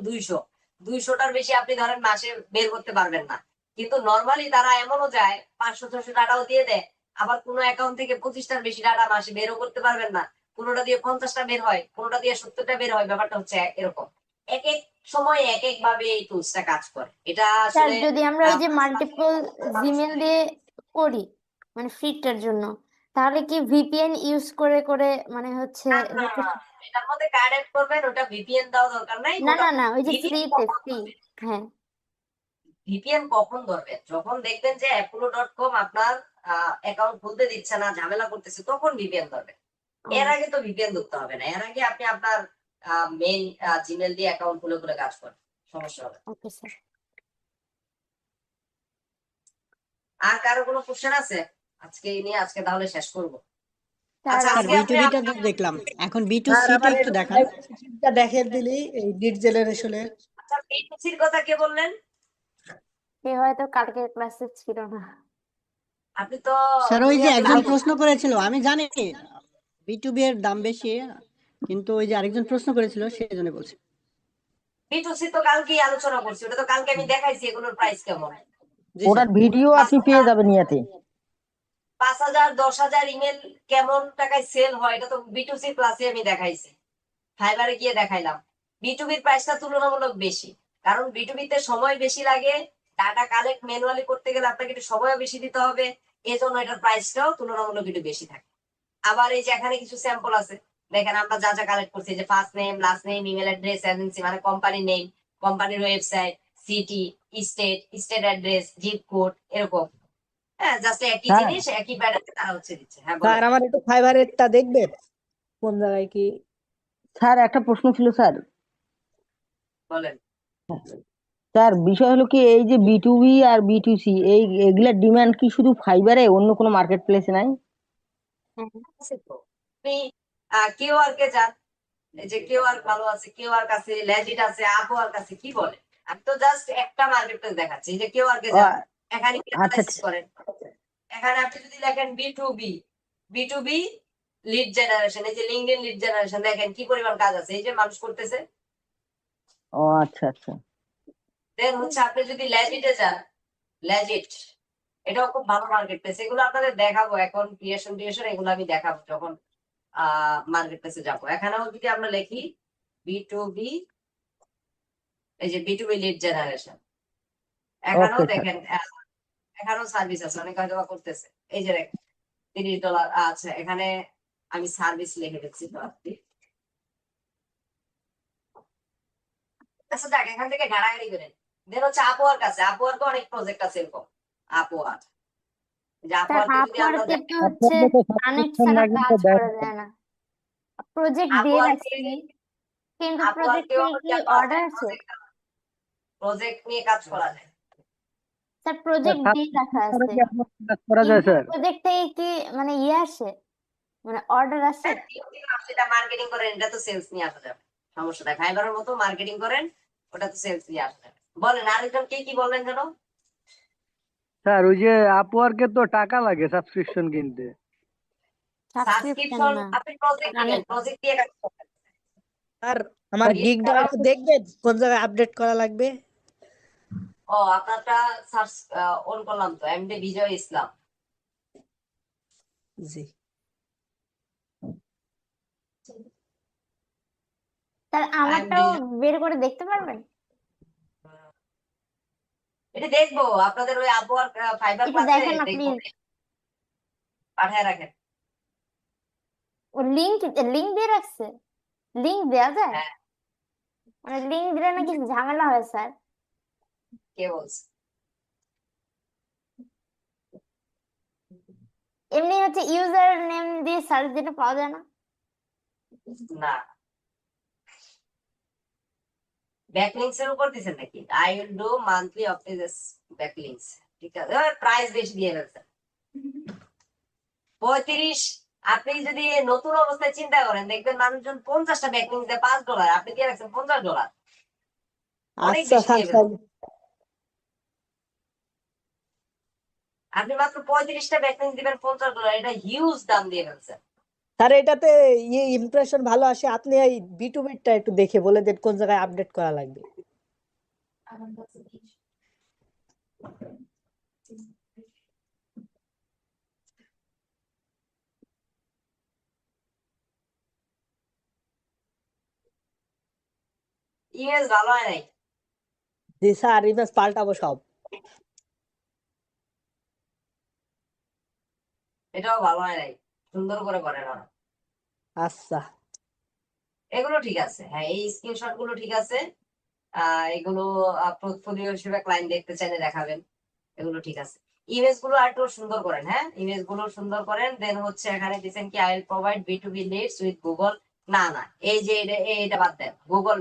200টার বেশি আপনি ধরেন মাসে বের করতে পারবেন না। কিন্তু নর্মালি তারা এমনও যায় 500-600 ডাটাও দিয়ে দেয়। আবার কোনো অ্যাকাউন্ট থেকে 25টার বেশি ডাটা মাসে বেরও করতে পারবেন না। কোনোটা দিয়ে 50টা বের হয়, কোনোটা দিয়ে 70টা বের হয়। ব্যাপারটা হচ্ছে এরকম, এক এক সময় এক এক ভাবে এই টুলসটা কাজ করে। এটা স্যার, আসলে যদি আমরা ওই যে মাল্টিপল জিমেল দিয়ে করি মানে ফ্রিটার জন্য, তাহলে কি ভিপিএন ইউজ করে করে মানে হচ্ছে এটার মধ্যে কার্ড এড করবেন, ওটা ভিপিএন দেওয়া দরকার নাই। না ওটা না না, ওই যে VPN ফ্রিতে কখন ফ্রি। ধরবেন? হ্যাঁ, ভিপিএন কখন ধরবেন? যখন দেখবেন যে apollo.com আপনার অ্যাকাউন্ট খুলতে দিচ্ছে না, ঝামেলা করতেছে, তখন ভিপিএন ধরবেন। এর আগে তো ভিপিএন ধরতে হবে না। এর আগে আপনি আপনার মেইন জিমেল দিয়ে অ্যাকাউন্ট খুলে খুলে কাজ করেন, সমস্যা হবে না। Okay sir. আর কারো কোনো কোশ্চেন আছে? আজকে এই নিয়ে আজকে তাহলে শেষ করব। স্যার, আচ্ছা, স্যার আজকে আপনি B2B-টা তো দেখলাম, এখন আর B2C-টা আমার একটু দেখান। এটা দেখে দিলি এই লিড জেনারেশনের। আচ্ছা B2C-র কথা কে বললেন? সে হয়তো কালকের ক্লাসে ছিল না। আপনি তো স্যার ওই যে দুনিয়াতে একজন নাই। প্রশ্ন করেছিল, আমি জানি B2B এর দাম বেশি, কিন্তু ওই যে আরেকজন প্রশ্ন করেছিল সেই জন্য বলছি। B2C তো কালকেই আলোচনা করছি, ওটা তো কালকে আমি দেখাইছি এগুলোর প্রাইস কেমন। জি ওটার স্যার। ভিডিও আপনি পেয়ে যাবেন ইয়াতে। 5,000 10,000 ইমেল কেমন টাকায় সেল হয় এটা তো B2C ক্লাসে আমি দেখাইছি, ফাইবারে গিয়ে দেখাইলাম। B2B-র প্রাইসটা তুলনামূলক বেশি, কারণ B2B তে সময় বেশি লাগে, ডাটা কালেক্ট ম্যানুয়ালি করতে গেলে আপনাকে একটু সময়ও বেশি দিতে হবে, এজন্য এটার প্রাইসটাও তুলনামূলক একটু বেশি থাকে। আবার এই যে এখানে কিছু স্যাম্পল আছে, দেখেন আমরা যা যা কালেক্ট করছি, যে first name, last name, email address, agency মানে কোম্পানি নেম, কোম্পানির website, city, state address, zip code, এরকম। হ্যাঁ, জাস্ট একই হ্যাঁ জিনিস একই প্যাটার্নে তারা হচ্ছে দিচ্ছে। হ্যাঁ স্যার বলেন। আমার একটু ফাইবারেরটা দেখবেন কোন জায়গায় কি। স্যার, একটা প্রশ্ন ছিল স্যার। বলেন। স্যার, বিষয় হলো কি, এই যে B2B আর B2C এগুলার ডিমান্ড কি শুধু ফাইবারে, অন্য কোনো মার্কেট প্লেসে নাই? আছে তো। আপনি কিউআর কে যান, এই যে কিউআর ভালো আছে, কিউআর কাছে লেজিট আছে, আপওয়ার্ক আছে, কি বলে? আমি তো জাস্ট একটা মার্কেট প্লেস দেখাচ্ছি। এই যে কিউআর কে যান, এখানে আচ্ছা অ্যানালাইসিস করেন। এখানে আপনি যদি লেখেন B2B লিড জেনারেশন, এই যে লিংকডইন লিড জেনারেশন, দেখেন কি পরিমাণ কাজ আছে, এই যে মানুষ করতেছে। ও আচ্ছা আচ্ছা। দেন হচ্ছে আপনি যদি লেজিটে যান, লেজিট এটাও খুব ভালো মার্কেট প্লেস। এগুলো আপনাদের দেখাবো এখন, ক্রিয়েশন এগুলো আমি দেখাবো যখন মার্কেট প্লেসে যাবো। এখানেও যদি আমরা লিখি B2B, এই যে B2B লিড জেনারেশন, এখানেও ওকে স্যার। দেখেন এখানেও সার্ভিস আছে, অনেক হয়তো বা করতেছে। এই যে দেখেন $30 আছে, এখানে আমি সার্ভিস লিখে দিচ্ছি তো আপনি আচ্ছা দেখ, এখান থেকে ঘাড়াঘাড়ি করেন। দেন হচ্ছে আপওয়ার্ক আছে, আপওয়ার্কে অনেক প্রজেক্ট আছে এরকম। আপওয়ার্ক, যে স্যার আপওয়ার্কে যদি আমরা আপওয়ার্কে যাই, তো হচ্ছে আপনাকে তো কানেক্ট সাবস্ক্রিপশন ছাড়া না কিনতে কাজ দেয় করা যায় না। প্রজেক্ট দিয়ে আপওয়ার্কে রাখছি, কিন্তু প্রজেক্ট আপওয়ার্কেও থেকে কি ইয়াটা আছে, অর্ডার আছে? প্রজেক্ট নিয়ে কাজ করা যায়। স্যার প্রজেক্ট দিয়ে রাখা সাবস্ক্রিপশন আছে, কি আপনার কাজ করা যায় কিন্তু স্যার? প্রজেক্ট থেকে কি মানে ইয়ে আসে, মানে অর্ডার আসে? সেটা মার্কেটিং করেন, এটা তো সেলস নিয়ে আসা যাবে, সমস্যা নাই। ফাইবারের মতো মার্কেটিং করেন, ওটা তো সেলস নিয়ে আসা যাবে। বলেন আরেকজন কি বললেন যেন? স্যার ওই যে আপওয়ার্কে তো টাকা লাগে সাবস্ক্রিপশন কিনতে। সাবস্ক্রিপশন সাবস্ক্রিপশন না, আপনি প্রজেক্ট মানে দিবেন, প্রজেক্ট দিয়ে কাজ করবেন। আর আমার এই গিগটা ছাড়াও একটু দেখবেন কোন জায়গায় আপডেট করা লাগবে। ও আপনারটা সার্চ অন করলাম তো, এমডি বিজয় ইসলাম। জি তাহলে আমারটাও বের করে দেখতে পারবেন? এটা দেখবো, আপনাদের ওই আপওয়ার্ক ফাইবার একটু ক্লাসে দেখেন না দেখবো, প্লিজ। পাঠায় রাখেন। ও লিংক দিয়ে রাখছে, লিংক দেওয়া যায়? হ্যাঁ, মানে লিংক দিলে নাকি ঝামেলা হয় স্যার? কে বলছে? এমনি হচ্ছে ইউজার নেম দিয়ে সার্চ দিলে পাওয়া যায় না? না, ব্যাকলিংস এর উপর দিছেন নাকি? I will do monthly optimize backlinks, ঠিক আছে। প্রাইস বেশি দিয়ে ফেলছেন 35। আপনি যদি নতুন অবস্থায় চিন্তা করেন, দেখবেন মানুষজন 50টা ব্যাকলিংস দেয় $5, আপনি দিয়ে রাখছেন $50, অনেক আচ্ছা বেশি স্যার দিয়ে ফেলছেন। আপনি মাত্র 35টা ব্যাকলিংস দিবেন $50, এটা হিউজ দাম দিয়ে ফেলছেন। স্যার এটাতে ইমপ্রেশন ভালো আসে, আপনি এই বিটুবিটটা একটু দেখে বলে দেন কোন জায়গায় আপডেট করা লাগবে। ইমেজ ভালো হয় নাই। জি স্যার ইমেজ পাল্টাবো সব। এটাও ভালো হয় নাই, সুন্দর করে করেন ওরা। আচ্ছা এগুলো ঠিক আছে, হ্যাঁ এই স্ক্রিনশট গুলো ঠিক আছে। এগুলো পোর্টফোলিও হিসেবে ক্লায়েন্ট দেখতে চাইলে দেখাবেন, এগুলো ঠিক আছে। ইমেজ গুলো আর একটু সুন্দর করেন, হ্যাঁ ইমেজ গুলো সুন্দর করেন। দেন হচ্ছে এখানে দিচ্ছেন কি I will provide B2B leads with Google. না না, এই যে এটা বাদ দেন। গুগল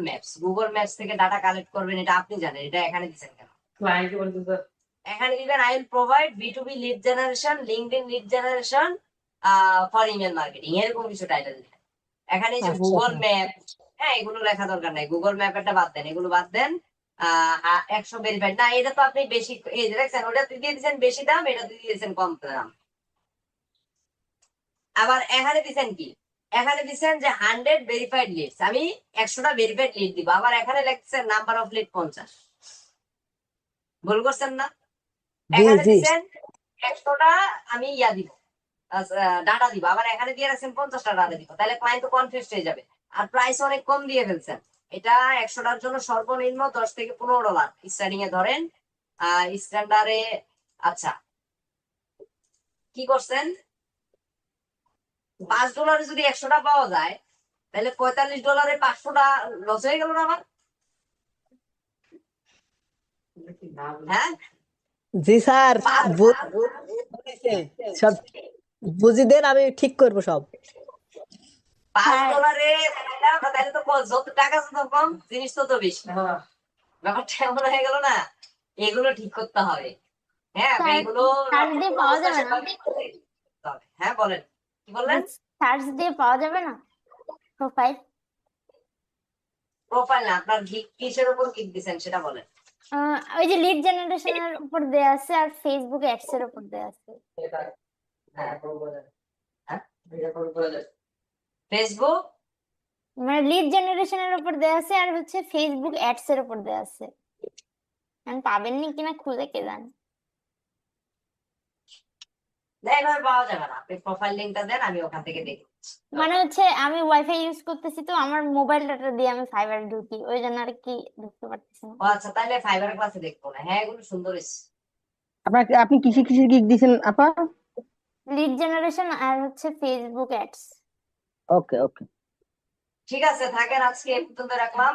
ম্যাপস থেকে ডাটা কালেক্ট করবেন, এটা আপনি জানেন, এটা এখানে দিচ্ছেন কেন? এখানে দিবেন I will provide B2B lead generation, LinkedIn lead generation for email marketing, এরকম কিছু টাইটেল দিবেন। এখানে এই যে আচ্ছা গুগল স্যার ম্যাপ, হ্যাঁ এগুলো লেখা দরকার নাই, গুগল ম্যাপেরটা বাদ দেন, এগুলো বাদ দেন। 100 ভেরিফাইড না, এটা তো আপনি বেশি, এই যে দেখছেন ওটা দিয়ে দিয়েছেন বেশি দাম, এটা দিয়ে দিয়েছেন কম দাম। আবার এখানে দিচ্ছেন কি, এখানে দিচ্ছেন যে 100 ভেরিফাইড লিডস, আমি 100টা ভেরিফাইড লিড দিব। আবার এখানে লিখছেন নাম্বার অফ লিড 50, ভুল করছেন না? জি এখানে জি দিচ্ছেন 100টা আমি দিব, ডাটা দিব। আবার এখানে দিয়ে রাখছেন 50টা ডাটা দিব, তাহলে ক্লায়েন্ট তো কনফিউজ হয়ে যাবে। আর প্রাইস অনেক কম দিয়ে ফেলছেন। এটা 100টার জন্য সর্বনিম্ন $10 থেকে $15 স্টার্টিং এ ধরেন। স্ট্যান্ডার্ডে আচ্ছা কি করছেন, $5 যদি 100টা পাওয়া যায়, তাহলে $45 500টা লস হয়ে গেল না আমার? হ্যাঁ জি স্যার সব বুঝি দেন, আমি ঠিক করবো সব। $5 তাহলে তো যত টাকা যত কম জিনিস তত বেশি, ব্যাপারটা এমন হয়ে গেল না? এগুলো ঠিক করতে হবে। হ্যাঁ এগুলো সার্চ দিয়ে পাওয়া যাবে না? হ্যাঁ বলেন, কি বললেন? সার্চ দিয়ে পাওয়া যাবে না প্রোফাইল? প্রোফাইল না, আপনার কিসের উপর ক্লিক দিচ্ছেন সেটা বলেন। ওই যে লিড জেনারেশনের উপর দেয়া আছে আর ফেসবুক অ্যাডস এর উপর দেয়া আছে। ফেসবুক মানে লিড জেনারেশনের উপর দেয়া আছে আর হচ্ছে ফেসবুক অ্যাডস এর উপর দেয়া আছে। আমি পাবেননি কিনা খুঁজে কে জানে। এইভাবে পাওয়া যাবে না, আপনি প্রোফাইল লিংকটা দেন, আমি ওখান থেকে দেখি। মানে হচ্ছে আমি ওয়াইফাই ইউজ করতেছি, তো আমার মোবাইল ডাটা দিয়ে আমি ফাইবার ঢুকি, ওই জন্য আর কি ঢুকতে পারতেছি না। ও আচ্ছা, তাহলে ফাইবার ক্লাসে দেখবো না। হ্যাঁ এগুলো সুন্দর এসেছে। আপনি কিসে গিগ দিছেন আপা? লিড জেনারেশন আর হচ্ছে ফেসবুক অ্যাডস। ওকে ওকে। ঠিক আছে, থাকেন, আজকে এই পর্যন্ত রাখলাম।